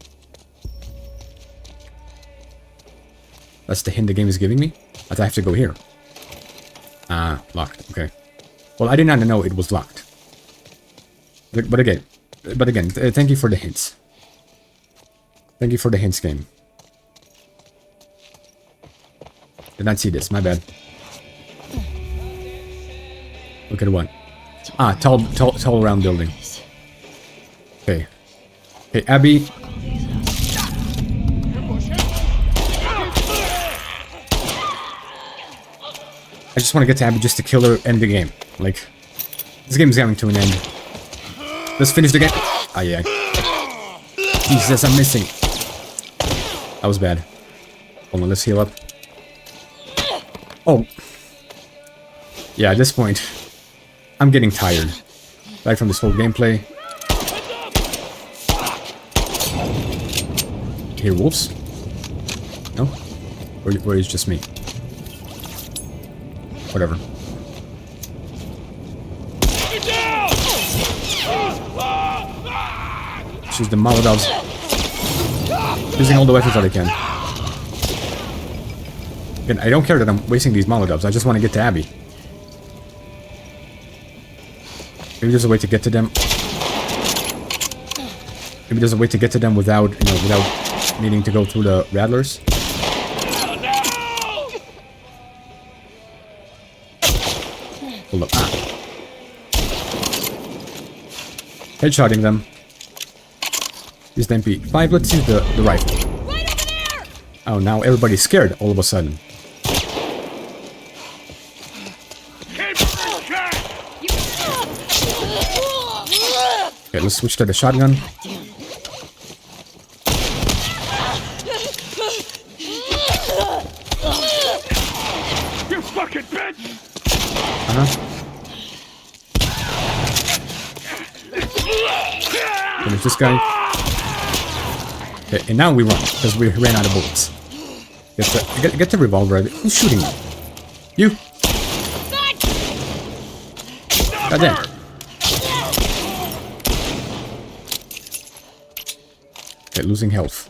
That's the hint the game is giving me? I have to go here. Ah, locked. Okay. Well, I did not know it was locked. But again, thank you for the hints. Thank you for the hints, game. Did not see this, my bad. Look at what? Ah, tall round building. Okay. Hey, Abby. I just want to get to Abby just to kill her, end the game. Like, this game is coming to an end. Let's finish the game. Ah, yeah. Jesus, I'm missing. That was bad. Hold on, let's heal up. Oh. Yeah, at this point, I'm getting tired. Right from this whole gameplay. Here, wolves? No? Or is it just me? Whatever. Choose the Molotovs. Using all the weapons that I can. Again, I don't care that I'm wasting these Molotovs. I just want to get to Abby. Maybe there's a way to get to them. Maybe there's a way to get to them without, you know, without needing to go through the Rattlers. Hold up. Ah. Headshotting them. Use the MP5. Let's use the rifle. Right over there! Oh, now everybody's scared all of a sudden. Okay, let's switch to the shotgun. You fucking bitch! Finish this guy. Okay, and now we run, because we ran out of bullets. Get the revolver. Who's shooting me? You! God damn. Okay, losing health.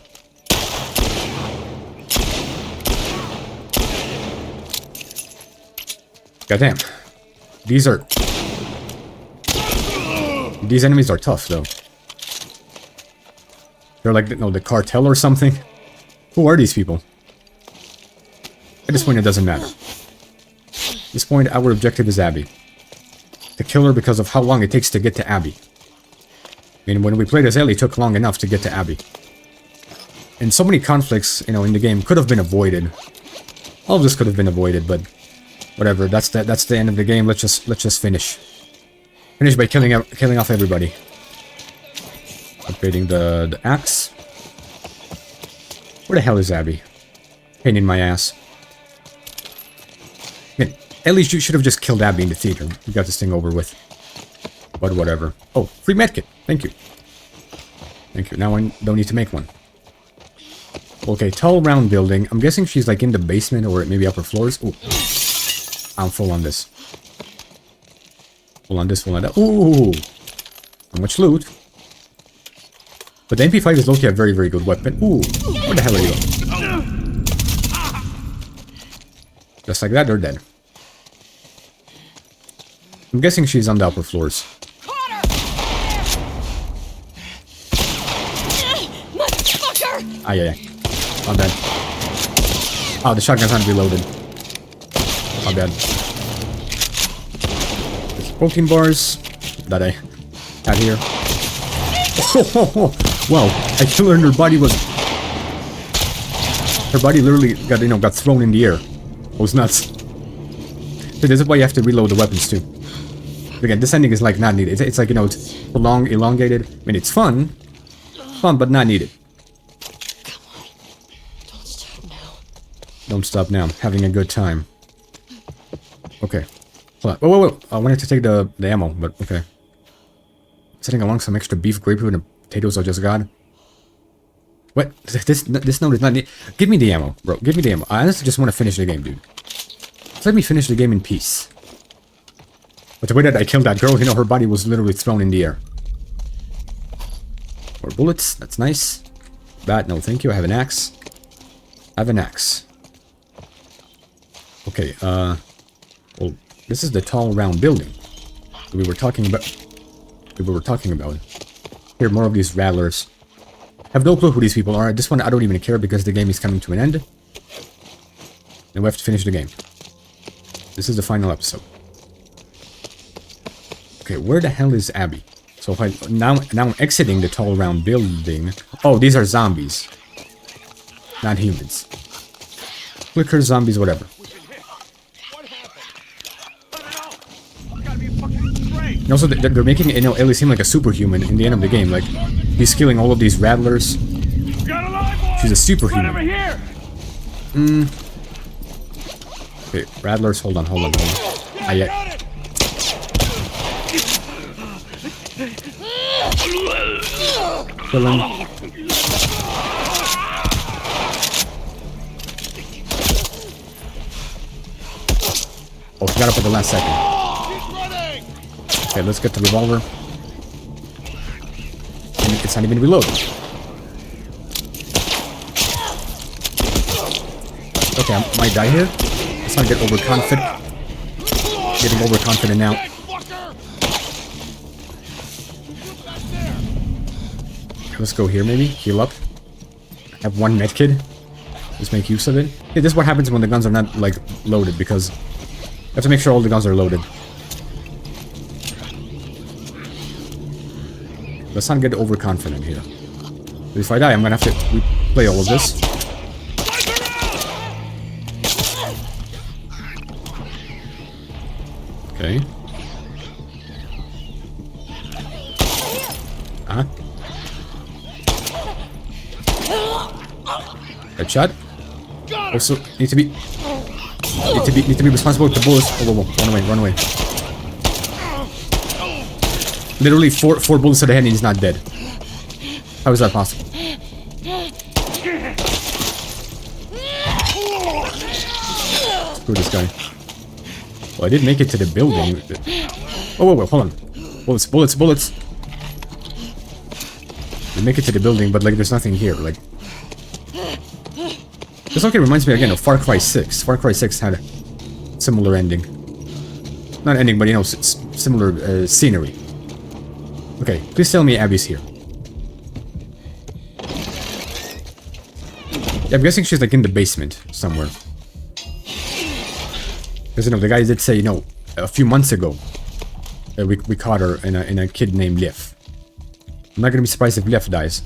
Goddamn. These enemies are tough, though. They're like, no, the cartel or something. Who are these people? At this point, it doesn't matter. At this point, our objective is Abby. To kill her because of how long it takes to get to Abby. I mean, when we played as Ellie, it took long enough to get to Abby. And so many conflicts, you know, in the game could have been avoided. All of this could have been avoided, but whatever. That's the end of the game. Let's just finish. Finish by killing off everybody. Upgrading the axe. Where the hell is Abby? Pain in my ass. Again, at least you should have just killed Abby in the theater. We got this thing over with. But whatever. Oh, free medkit. Thank you. Thank you. Now I don't need to make one. Okay, tall round building. I'm guessing she's like in the basement or maybe upper floors. Ooh. I'm full on this. Full on this, full on that. Ooh! How much loot? But the MP5 is low-key a very, very good weapon. Ooh! Where the hell are you? Just like that, they're dead. I'm guessing she's on the upper floors. Ah, yeah. My bad. Oh, the shotgun's not reloaded. My bad. There's protein bars that I had here. Oh, wow, I killed her and her body was... Her body literally got, got thrown in the air. It was nuts. So this is why you have to reload the weapons too. Again, this ending is like not needed. It's like, it's prolonged, elongated. I mean, it's fun, but not needed. Come on. Don't stop now. Don't stop now. Having a good time. Okay. Hold on. Whoa. I wanted to take the ammo, but okay. Setting along some extra beef gravy with the potatoes I just got. What? This note is not needed. Give me the ammo, bro. Give me the ammo. I honestly just want to finish the game, dude. Just let me finish the game in peace. But the way that I killed that girl, her body was literally thrown in the air. More bullets. That's nice. Bad. No, thank you. I have an axe. I have an axe. Okay, well, this is the tall, round building that we were talking about. Here, more of these rattlers. I have no clue who these people are. This one, I don't even care because the game is coming to an end. And we have to finish the game. This is the final episode. Okay, where the hell is Abby? So if I now I'm exiting the tall round building. Oh, these are zombies. Not humans. Clickers, zombies, whatever. And also, they're making Ellie seem like a superhuman in the end of the game. Like, he's killing all of these rattlers. She's a superhuman. Okay, rattlers, hold on. Yeah. Kill him. Oh, forgot up at the last second. Okay, let's get the revolver. And it's not even reloaded. Okay, I might die here. Let's not get overconfident. Getting overconfident now. Let's go here, maybe. Heal up. Have one medkit. Let's make use of it. Yeah, this is what happens when the guns are not, like, loaded, because you have to make sure all the guns are loaded. Let's not get overconfident here. But if I die, I'm gonna have to replay all of this. Okay. Headshot. Also need to be responsible with the bullets. Whoa. Run away. Literally four bullets to the head and he's not dead. How is that possible? Screw this guy. Well, I did make it to the building. Whoa, hold on. Bullets. We make it to the building, but like there's nothing here. Like, this okay reminds me again of Far Cry 6. Far Cry 6 had a similar ending. Not ending, but similar scenery. Okay, please tell me Abby's here. Yeah, I'm guessing she's like in the basement somewhere. Because the guy did say, a few months ago, we caught her in a kid named Lev. I'm not gonna be surprised if Lev dies.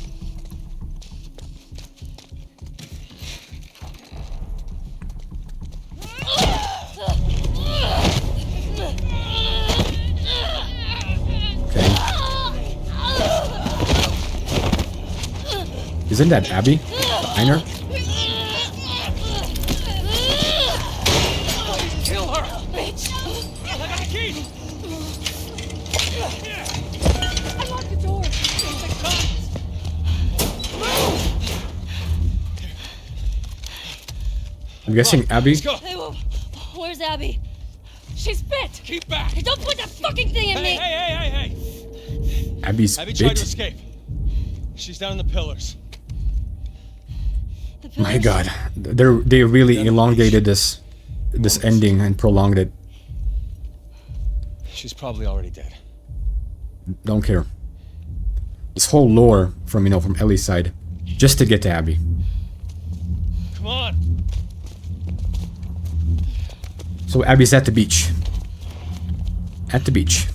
Isn't that Abby? Behind her? Kill her! Bitch! I got the key! I locked the door! I'm guessing Abby. Hey, where's Abby? She's bit! Keep back! Hey, don't put that fucking thing in me! Hey! Abby's Abby tried to bit? escape. She's down in the pillars. My god. They really elongated this ending and prolonged it. She's probably already dead. Don't care. This whole lore from Ellie's side, just to get to Abby. Come on. So Abby's at the beach. At the beach.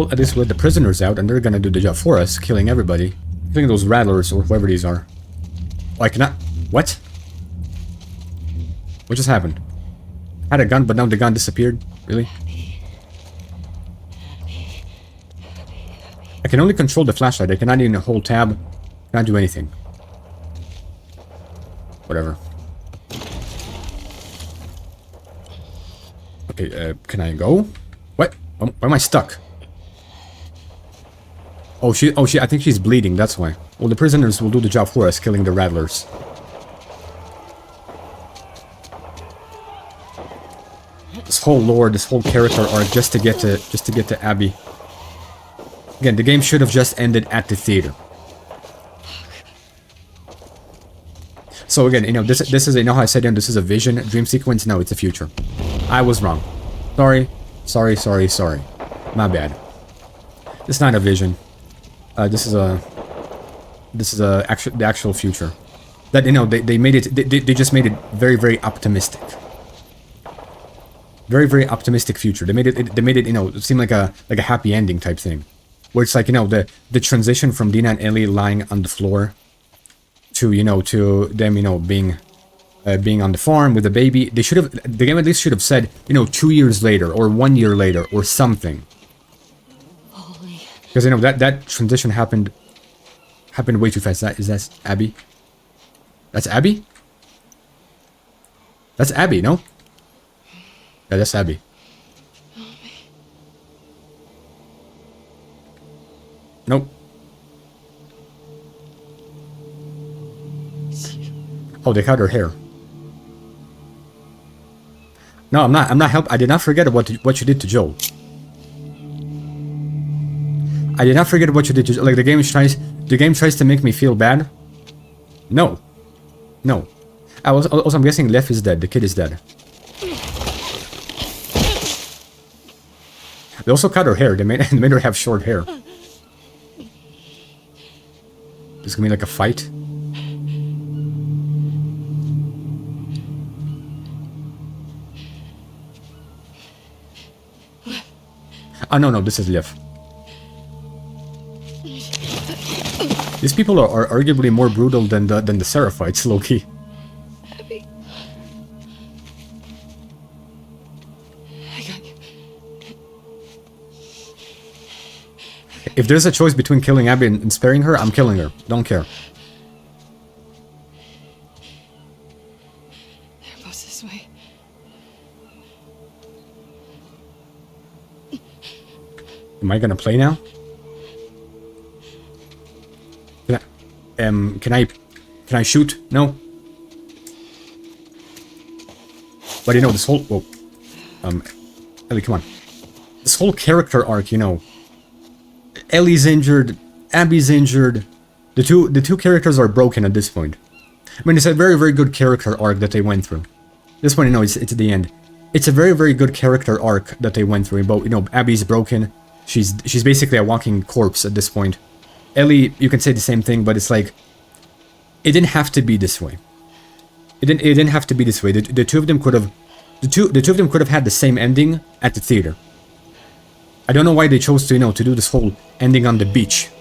Well, at least we'll let the prisoners out, and they're gonna do the job for us, killing everybody. Killing those rattlers, or whoever these are. Oh, I cannot... What? What just happened? I had a gun, but now the gun disappeared? Really? I can only control the flashlight. I cannot even hold tab. Cannot do anything. Whatever. Okay, can I go? What? Why am I stuck? Oh, I think she's bleeding, that's why. Well, the prisoners will do the job for us, killing the rattlers. This whole lore, this whole character arc, just to get to Abby. Again, the game should have just ended at the theater. So again, you know, this is, you know how I said, this is a vision, dream sequence? No, it's a future. I was wrong. Sorry. My bad. It's not a vision. This is the actual future. That, you know, they made it, they just made it very, very optimistic. Very, very optimistic future. They made it, you know, seem like a happy ending type thing. Where it's like, you know, the transition from Dina and Ellie lying on the floor to, you know, to them, you know, being on the farm with the baby. The game at least should have said, you know, 2 years later or 1 year later or something. Because, you know, that transition happened way too fast. Is that Abby? That's Abby? That's Abby, no? Yeah, that's Abby. Nope. Oh, they cut her hair. No, I'm not I did not forget what you did to Joel. I did not forget what you did to Joel. Like, the game tries to make me feel bad. No. Also, I'm guessing Lev is dead. The kid is dead. They also cut her hair. They made her have short hair. This is gonna be like a fight. Oh, no, this is Lev. These people are arguably more brutal than the Seraphites, low-key. Abby. I got you. If there's a choice between killing Abby and sparing her, I'm killing her. Don't care. They're both this way. Am I gonna play now? Can I shoot? No. But you know, this whole... Whoa. Ellie, come on. This whole character arc, you know. Ellie's injured. Abby's injured. The two characters are broken at this point. I mean, it's a very, very good character arc that they went through. This one, you know, it's the end. It's a very, very good character arc that they went through. But, you know, Abby's broken. She's basically a walking corpse at this point. Ellie, you can say the same thing, but it's like, it didn't have to be this way. It didn't have to be this way. The two of them could have, the two of them could have had the same ending at the theater. I don't know why they chose to, you know, to do this whole ending on the beach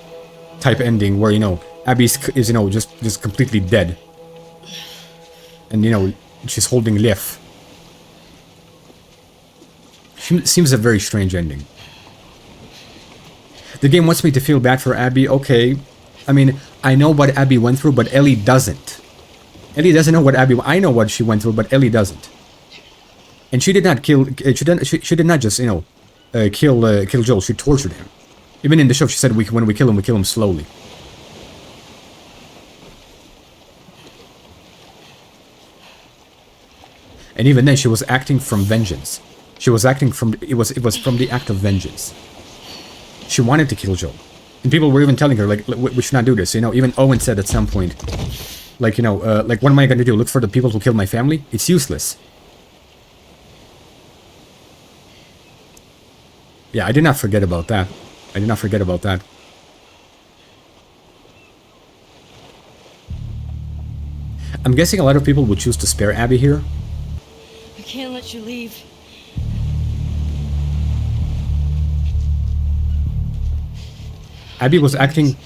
type ending where, you know, Abby is, you know, just completely dead, and, you know, she's holding Lev. Seems a very strange ending. The game wants me to feel bad for Abby, okay. I mean, I know what Abby went through, but Ellie doesn't. Ellie doesn't know what Abby... I know what she went through, but Ellie doesn't. And she did not kill... She did not just, you know, kill Joel. She tortured him. Even in the show, she said, when we kill him slowly. And even then, she was acting from vengeance. She was acting from... It was from the act of vengeance. She wanted to kill Joel. And people were even telling her, like, we should not do this. You know, even Owen said at some point, like, you know, like, what am I going to do? Look for the people who killed my family? It's useless. Yeah, I did not forget about that. I did not forget about that. I'm guessing a lot of people would choose to spare Abby here. I can't let you leave. Abby was acting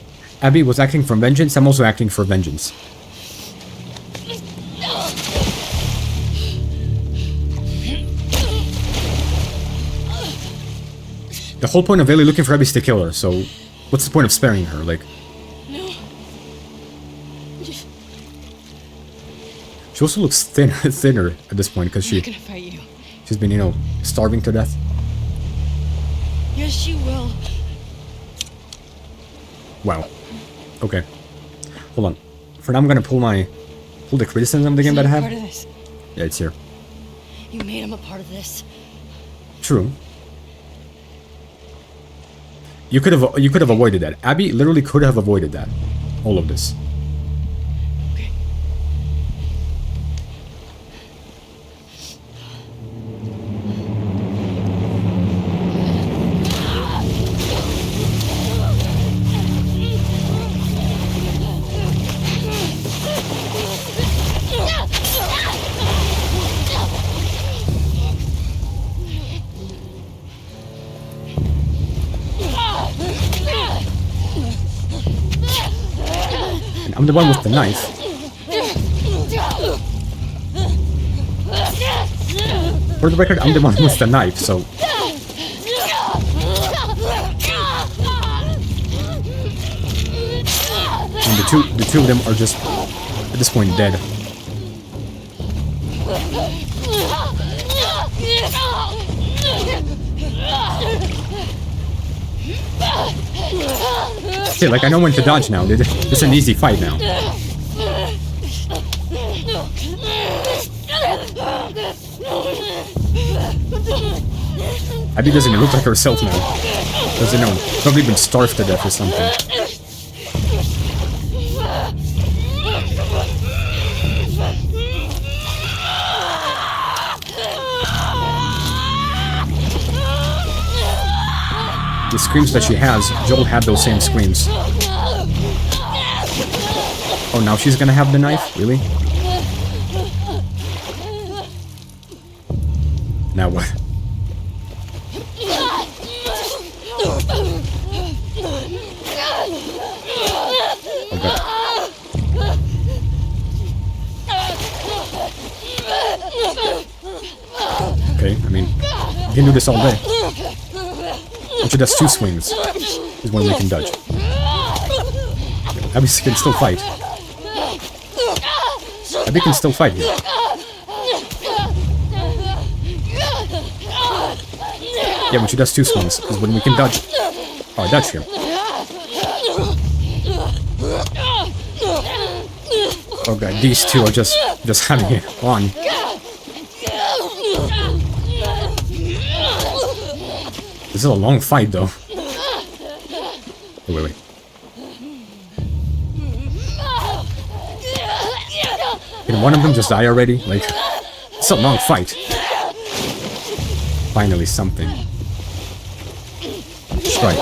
for vengeance. I'm also acting for vengeance. The whole point of Ellie looking for Abby is to kill her, so what's the point of sparing her? Like, No. she also looks thinner at this point because I'm not gonna fight you. she's been, you know, starving to death. Yes, you will. Wow. Okay. Hold on. For now, I'm gonna pull the criticism of the game that I have. Part of this. Yeah, it's here. You made him a part of this. True. You could have avoided that. Abby literally could have avoided that. All of this. Okay. And I'm the one with the knife. For the record, I'm the one with the knife, so... And the two of them are just, at this point, dead. Okay, like I know when to dodge now. It's an easy fight now. Abby doesn't even look like herself now. Doesn't know. Probably been starved to death or something. The screams that she has, Joel had those same screams. Oh, now she's gonna have the knife? Really? Now what? Oh god. Okay, I mean, you can do this all day. And she does 2 swings, is when we can dodge. Abby can still fight. Abby can still fight here. Yeah, when she does 2 swings, is when we can dodge. Oh, dodge here. Oh god, these two are just having it on. This is a long fight, though. Oh, wait. Can one of them just die already? Like, it's a long fight. Finally, something. Strike.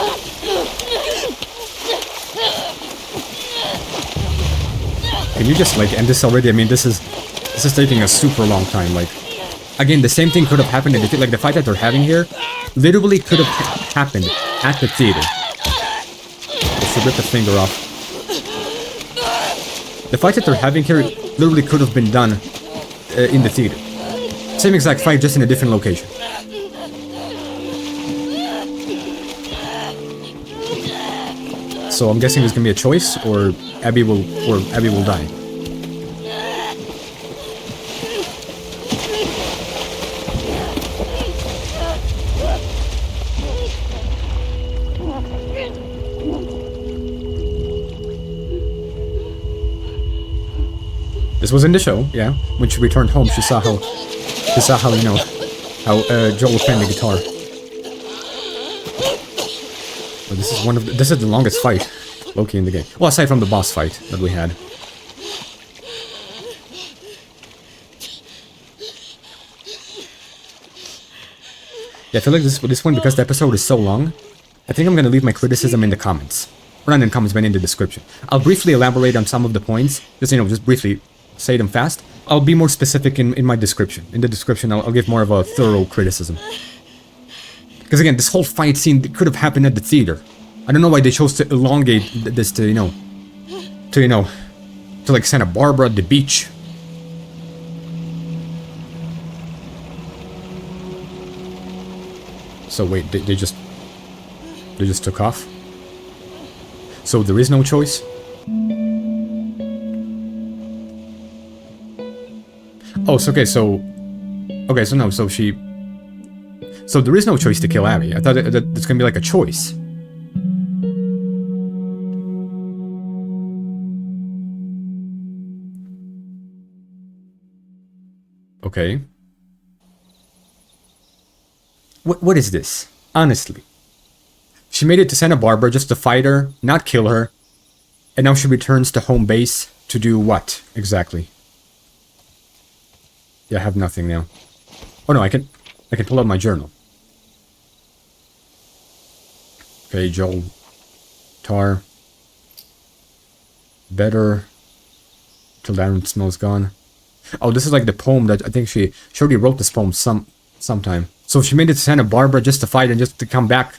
Can you just, like, end this already? I mean, this is taking a super long time, like... Again, the same thing could have happened in the like the fight that they're having here, literally could have happened at the theater. If you rip the finger off. The fight that they're having here literally could have been done in the theater. Same exact fight, just in a different location. So I'm guessing there's gonna be a choice, or Abby will die. This was in the show, yeah. When she returned home, she saw how you know, how Joel was playing the guitar. But this is the longest fight, Loki, in the game. Well, aside from the boss fight that we had. Yeah, I feel like this one, because the episode is so long, I think I'm gonna leave my criticism in the comments. Or not in the comments, but in the description. I'll briefly elaborate on some of the points, just briefly say them fast. I'll be more specific in my description. In the description, I'll give more of a thorough criticism. Because again, this whole fight scene could have happened at the theater. I don't know why they chose to elongate this to, to like Santa Barbara, the beach. So wait, they just took off? So there is no choice? Oh, so okay, so no, so there is no choice to kill Abby. I thought that it's gonna be like a choice. Okay. What is this? Honestly. She made it to Santa Barbara just to fight her, not kill her, and now she returns to home base to do what, exactly? Yeah, I have nothing now. Oh no, I can pull out my journal. Okay, Joel. Tar. Better. Till the iron smell's gone. Oh, this is like the poem that I think she already wrote this poem sometime. So she made it to Santa Barbara just to fight and just to come back.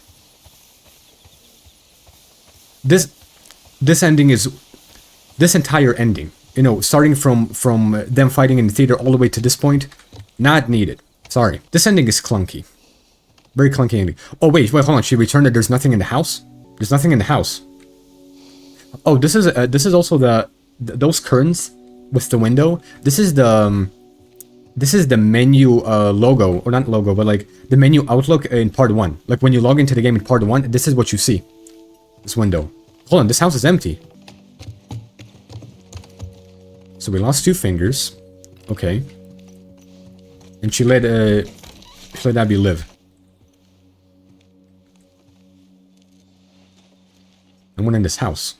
This ending is... This entire ending, starting from them fighting in the theater all the way to this point, not needed. Sorry. This ending is clunky. Very clunky ending. Oh, wait, hold on. She returned it. There's nothing in the house? There's nothing in the house. Oh, this is also those curtains with the window. This is the menu logo, or not logo, but like the menu outlook in part 1. Like when you log into the game in part 1, this is what you see. This window. Hold on, this house is empty. So we lost 2 fingers. Okay. And she let Abby live. And went in this house.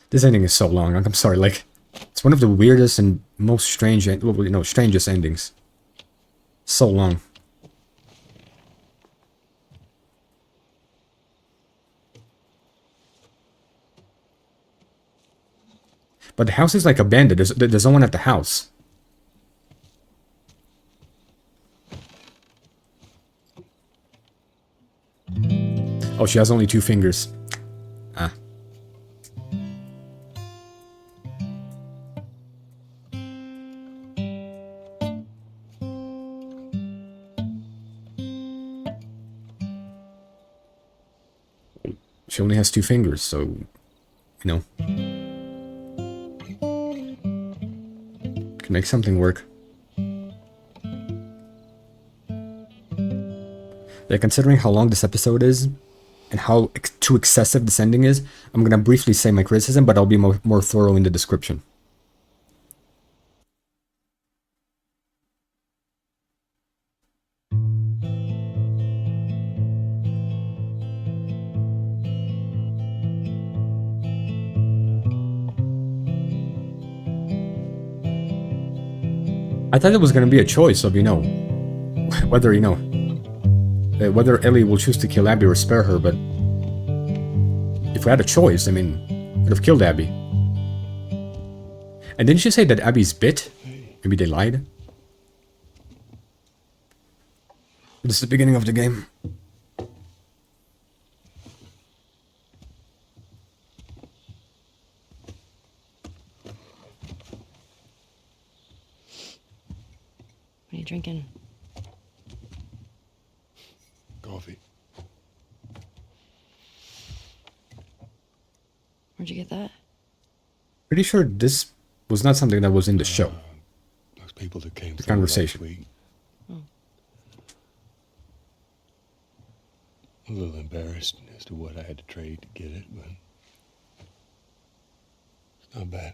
This ending is so long. I'm sorry, like, it's one of the weirdest and most strange, strangest endings. So long. But the house is like abandoned. There's no one at the house. Oh, she has only 2 fingers. Ah. She only has 2 fingers, so, can make something work. Yeah, considering how long this episode is, and how too excessive this ending is, I'm gonna briefly say my criticism, but I'll be more thorough in the description. I thought it was gonna be a choice of, whether, whether Ellie will choose to kill Abby or spare her, but if we had a choice, I mean, I'd have killed Abby. And didn't she say that Abby's bit? Maybe they lied? This is the beginning of the game. What are you drinking? Coffee. Where'd you get that? Pretty sure this was not something that was in the show. Those people that came the through conversation. last week. Oh. A little embarrassed as to what I had to trade to get it, but it's not bad.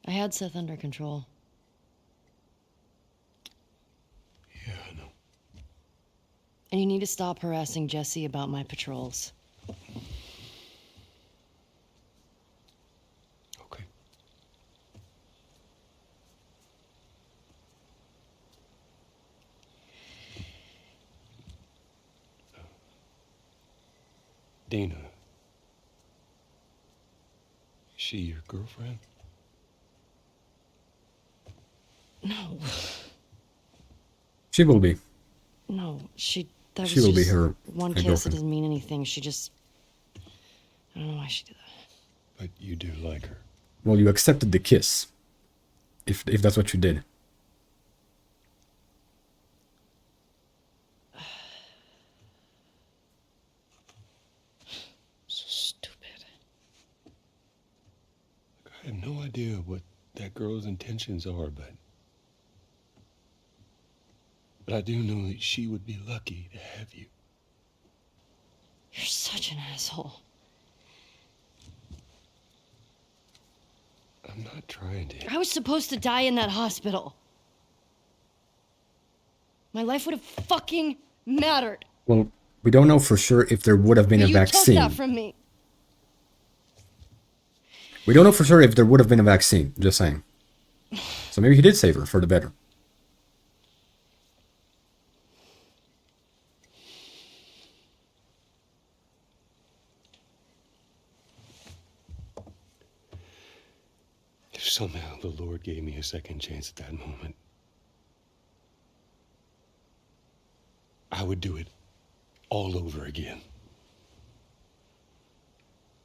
I had Seth under control. Yeah, I know. And you need to stop harassing Jesse about my patrols. Okay. Dina. Is she your girlfriend? No. She will be. No, she... That She was will be just her one her kiss. It girlfriend. doesn't mean anything. She just... I don't know why she did that. But you do like her. Well, you accepted the kiss. If that's what you did. So stupid. I have no idea what that girl's intentions are, but I do know that she would be lucky to have you. You're such an asshole. I'm not trying to. I was supposed to die in that hospital. My life would have fucking mattered. Well, we don't know for sure if there would have been But a you vaccine. took that from me. We don't know for sure if there would have been a vaccine, just saying. So maybe he did save her for the better. If somehow the Lord gave me a second chance at that moment, I would do it all over again.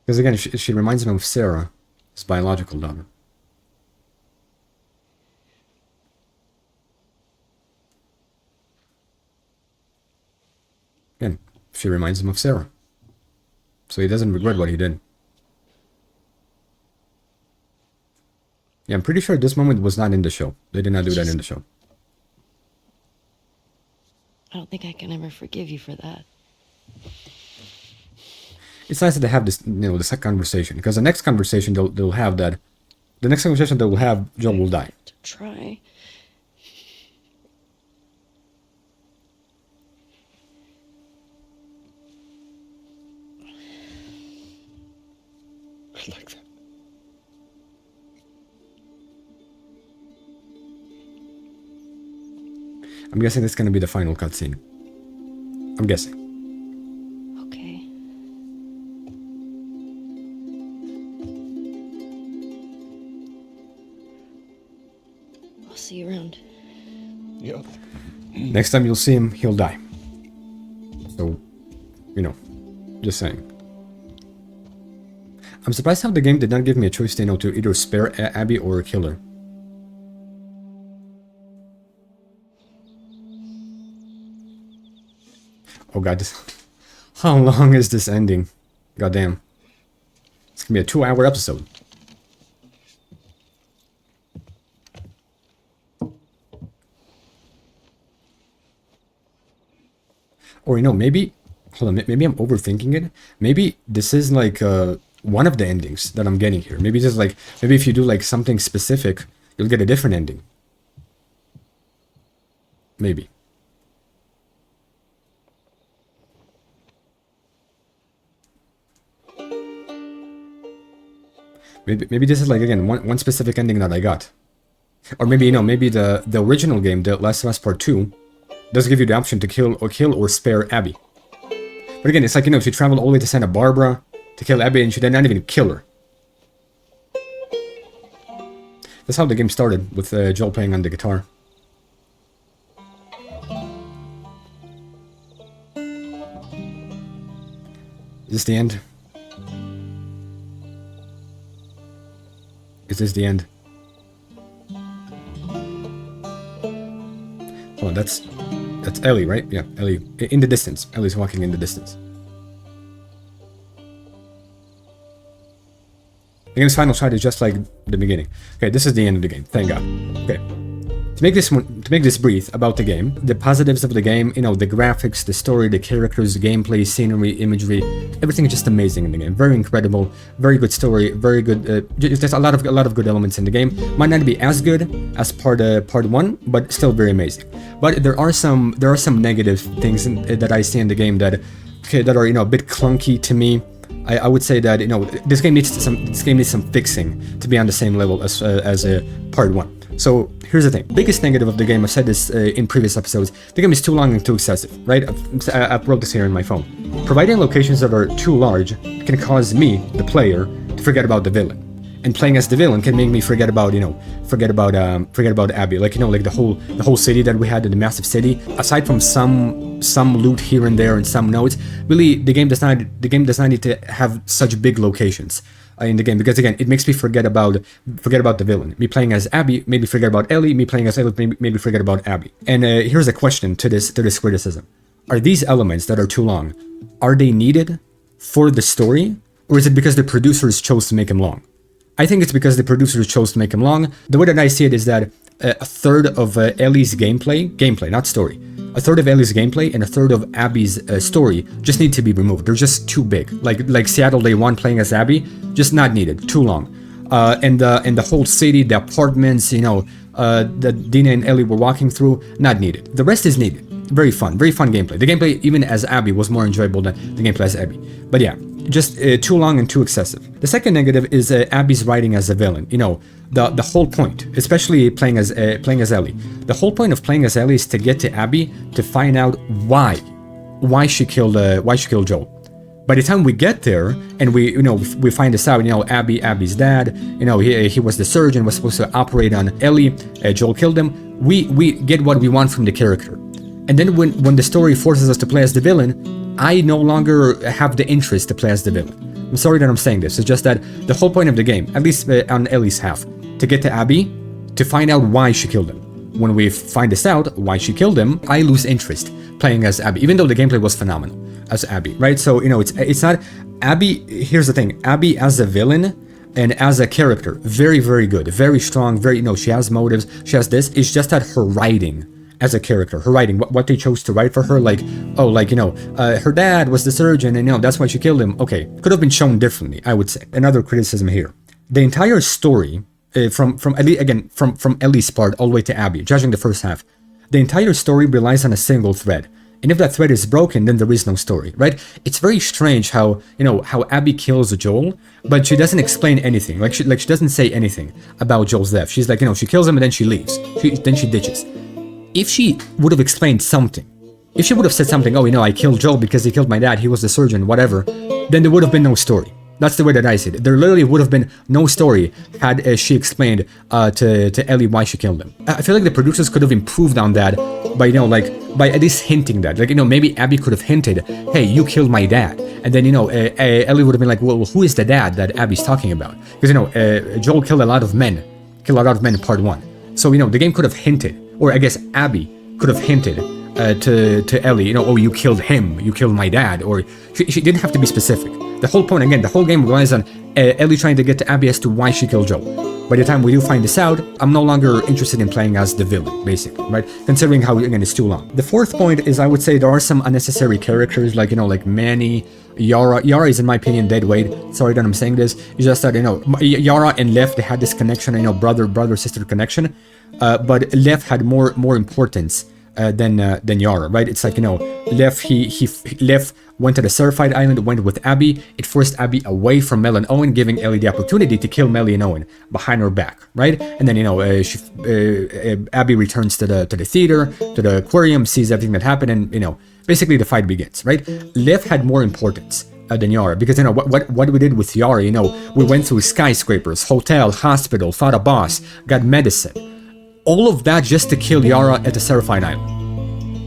Because again, she reminds him of Sarah, his biological daughter. Again, she reminds him of Sarah. So he doesn't regret what he did. Yeah, I'm pretty sure this moment was not in the show. They did not do that in the show. I don't think I can ever forgive you for that. It's nice that they have this, this conversation, because the next conversation they'll have that. The next conversation they will have, Joel will die. To try. I like that. I'm guessing this is gonna be the final cutscene. I'm guessing. Okay. I'll see you around. Yep. Next time you'll see him, he'll die. So, just saying. I'm surprised how the game did not give me a choice to either spare Abby or kill her. Oh god, how long is this ending? Goddamn. It's gonna be a 2-hour episode. Or maybe... Hold on, maybe I'm overthinking it. Maybe this is like one of the endings that I'm getting here. Maybe just like... Maybe if you do like something specific, you'll get a different ending. Maybe. Maybe this is like, again, one specific ending that I got. Or maybe, maybe the original game, The Last of Us Part 2, does give you the option to kill or spare Abby. But again, it's like, she traveled all the way to Santa Barbara to kill Abby and she did not even kill her. That's how the game started, with Joel playing on the guitar. Is this the end? Is this the end? Hold on, that's Ellie, right? Yeah, Ellie. In the distance. Ellie's walking in the distance. The game's final shot is just like the beginning. Okay, this is the end of the game. Thank God. Okay. To make this brief about the game, the positives of the game, the graphics, the story, the characters, the gameplay, scenery, imagery, everything is just amazing in the game. Very incredible, very good story, very good. There's a lot of good elements in the game. Might not be as good as part 1, but still very amazing. But there are some negative things that I see in the game that are a bit clunky to me. I would say that this game needs some fixing to be on the same level as part 1. So here's the thing. Biggest negative of the game, I've said this in previous episodes, the game is too long and too excessive, right? I wrote this here in my phone. Providing locations that are too large can cause me, the player, to forget about the villain. And playing as the villain can make me forget about, forget about Abby. Like, like the whole city that we had, the massive city. Aside from some loot here and there and some notes, really the game does not need to have such big locations in the game, because again, it makes me forget about the villain. Me playing as Abby made me forget about Ellie. Me playing as Ellie made me forget about Abby. And here's a question to this criticism: are these elements that are too long, are they needed for the story, or is it because the producers chose to make them long? I think it's because the producers chose to make them long. The way that I see it is that a third of Ellie's gameplay, not story, a third of Ellie's gameplay and a third of Abby's story just need to be removed. They're just too big. Like Seattle Day 1 playing as Abby, just not needed, too long. And the whole city, the apartments, that Dina and Ellie were walking through, not needed. The rest is needed. Very fun gameplay. The gameplay, even as Abby, was more enjoyable than the gameplay as Abby. But yeah, just too long and too excessive. The second negative is Abby's writing as a villain. The whole point, especially playing as Ellie, the whole point of playing as Ellie is to get to Abby to find out why she killed Joel. By the time we get there and we find this out, Abby's dad, he was the surgeon, was supposed to operate on Ellie. Joel killed him. We get what we want from the character. And then when the story forces us to play as the villain, I no longer have the interest to play as the villain. I'm sorry that I'm saying this. It's just that the whole point of the game, at least on Ellie's half, to get to Abby, to find out why she killed him. When we find this out, why she killed him, I lose interest playing as Abby, even though the gameplay was phenomenal as Abby, right? So, it's not... Abby, here's the thing. Abby as a villain and as a character, very, very good, very strong, she has motives, she has this. It's just that her writing as a character, her writing, what they chose to write for her, her dad was the surgeon and that's why she killed him. Okay, could have been shown differently, I would say. Another criticism here. The entire story, from Ellie's part all the way to Abby, judging the first half, the entire story relies on a single thread. And if that thread is broken, then there is no story, right? It's very strange how Abby kills Joel, but she doesn't explain anything. She doesn't say anything about Joel's death. She's she kills him and then she leaves. Then she ditches. If she would have explained something, if she would have said something, I killed Joel because he killed my dad, he was the surgeon, whatever, then there would have been no story. That's the way that I see it. There literally would have been no story had she explained to Ellie why she killed him. I feel like the producers could have improved on that by, by at least hinting that. Maybe Abby could have hinted, hey, you killed my dad. And then, Ellie would have been like, well, who is the dad that Abby's talking about? Because, Joel killed a lot of men in part 1. So, the game could have hinted, or I guess Abby could have hinted to Ellie, you killed him, you killed my dad, or she didn't have to be specific. The whole point, again, the whole game relies on Ellie trying to get to Abby as to why she killed Joel. By the time we do find this out, I'm no longer interested in playing as the villain, basically, right? Considering how, again, it's too long. The fourth point is, I would say there are some unnecessary characters, like Manny, Yara. Yara is, in my opinion, dead weight. Sorry that I'm saying this. It's just that, Yara and Lev, they had this connection, brother-sister connection. But Lev had more importance than Yara, right? It's Lev went to the Certified Island, went with Abby. It forced Abby away from Mel and Owen, giving Ellie the opportunity to kill Melly and Owen behind her back, right? And then Abby returns to the theater, to the aquarium, sees everything that happened, and basically the fight begins, right? Lev had more importance than Yara, because what we did with Yara, we went through skyscrapers, hotel, hospital, fought a boss, got medicine. All of that just to kill Yara at the Certified Island.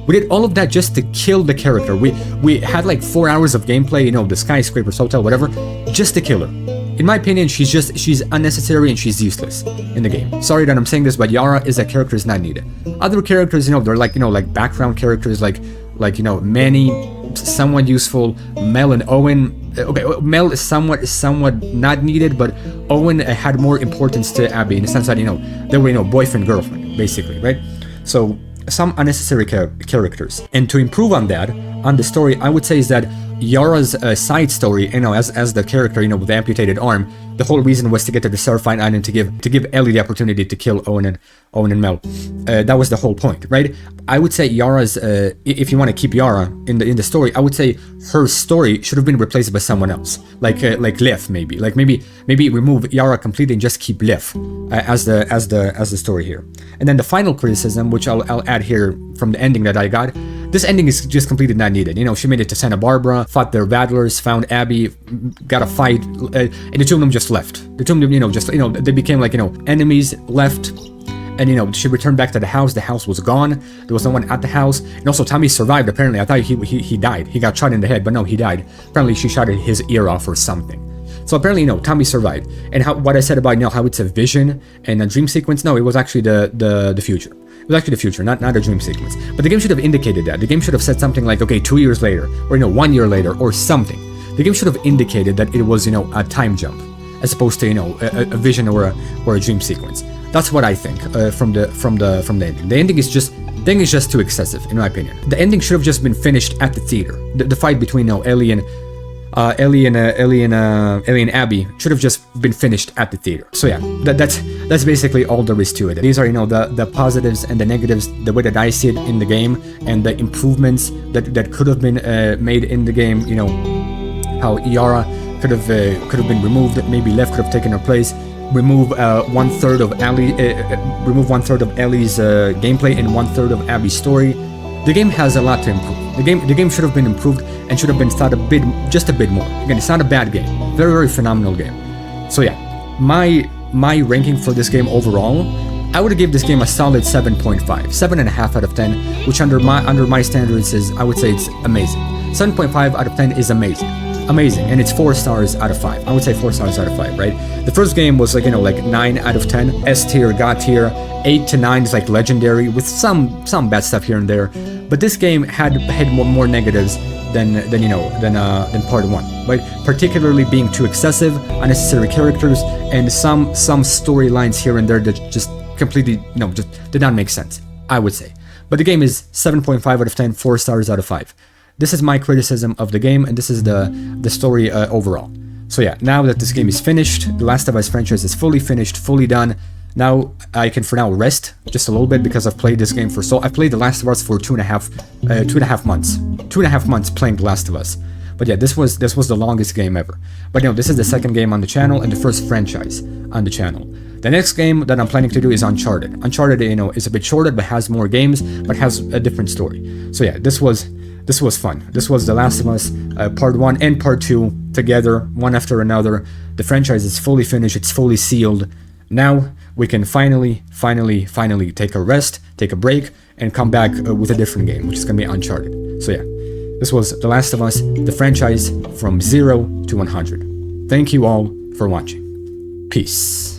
We did all of that just to kill the character. We had 4 hours of gameplay, the skyscrapers, hotel, whatever, just to kill her. In my opinion, she's unnecessary and she's useless in the game. Sorry that I'm saying this, but Yara is a character is not needed. Other characters, they're background characters, Manny, somewhat useful. Mel and Owen, okay, Mel is somewhat not needed, but Owen had more importance to Abby in the sense that they were boyfriend girlfriend basically, right? So some unnecessary characters. And to improve on that, on the story, I would say is that Yara's side story, you know, as the character, you know, with the amputated arm, the whole reason was to get to the Serafine Island to give Ellie the opportunity to kill Owen and Mel. That was the whole point, right? I would say Yara's, if you want to keep Yara in the story, I would say her story should have been replaced by someone else, like Lev maybe, maybe remove Yara completely and just keep Lev as the story here. And then the final criticism, which I'll add here from the ending that I got. This ending is just completely not needed. You know, she made it to Santa Barbara, fought the Rattlers, found Abby, got a fight, and the two of them just left. The two of them, you know, just, you know, they became like, you know, enemies, left, and, you know, she returned back to the house. The house was gone. There was no one at the house. And also, Tommy survived, apparently. I thought he died. He got shot in the head, but no, he died. Apparently, she shot his ear off or something. So apparently, you know, Tommy survived. And what I said about, you know, how it's a vision and a dream sequence, no, it was actually the future. It was actually the future, not a dream sequence. But the game should have indicated that. The game should have said something like, okay, 2 years later, or, you know, 1 year later, or something. The game should have indicated that it was, you know, a time jump, as opposed to, you know, a vision or a dream sequence. That's what I think from the ending. The ending is just too excessive, in my opinion. The ending should have just been finished at the theater. The fight between, you know, Ellie and Abby should have just been finished at the theater. So yeah, that's basically all there is to it. These are, you know, the positives and the negatives, the way that I see it in the game, and the improvements that could have been made in the game. You know, how Yara could have been removed. Maybe Lev could have taken her place. Remove 1/3 of Ellie's gameplay and 1/3 of Abby's story. The game has a lot to improve. The game should have been improved and should have been thought just a bit more. Again, it's not a bad game. Very, very phenomenal game. So yeah, my ranking for this game overall, I would give this game a solid 7.5, 7.5 out of 10, which under my standards is, I would say, it's amazing. 7.5 out of 10 is amazing. Amazing, and it's 4 stars out of 5. I would say 4 stars out of 5, right? The first game was like, you know, like 9 out of 10, S tier, God tier. 8 to 9 is like legendary, with some bad stuff here and there. But this game had more negatives than part 1, right? Particularly being too excessive, unnecessary characters, and some storylines here and there that just completely, you know, just did not make sense, I would say. But the game is 7.5 out of 10, 4 stars out of 5. This is my criticism of the game, and this is the story overall. So yeah, now that this game is finished, the Last of Us franchise is fully finished, fully done. Now I can for now rest just a little bit, because I've played this game I've played The Last of Us for 2.5 months. 2.5 months playing The Last of Us. But yeah, this was the longest game ever. But you know, this is the second game on the channel and the first franchise on the channel. The next game that I'm planning to do is Uncharted. Uncharted, you know, is a bit shorter but has more games, but has a different story. So yeah, this was fun. This was The Last of Us part 1 and part 2 together, one after another. The franchise is fully finished, it's fully sealed. Now we can finally take a rest, take a break, and come back with a different game, which is going to be Uncharted. So yeah, this was The Last of Us, the franchise from 0 to 100. Thank you all for watching. Peace.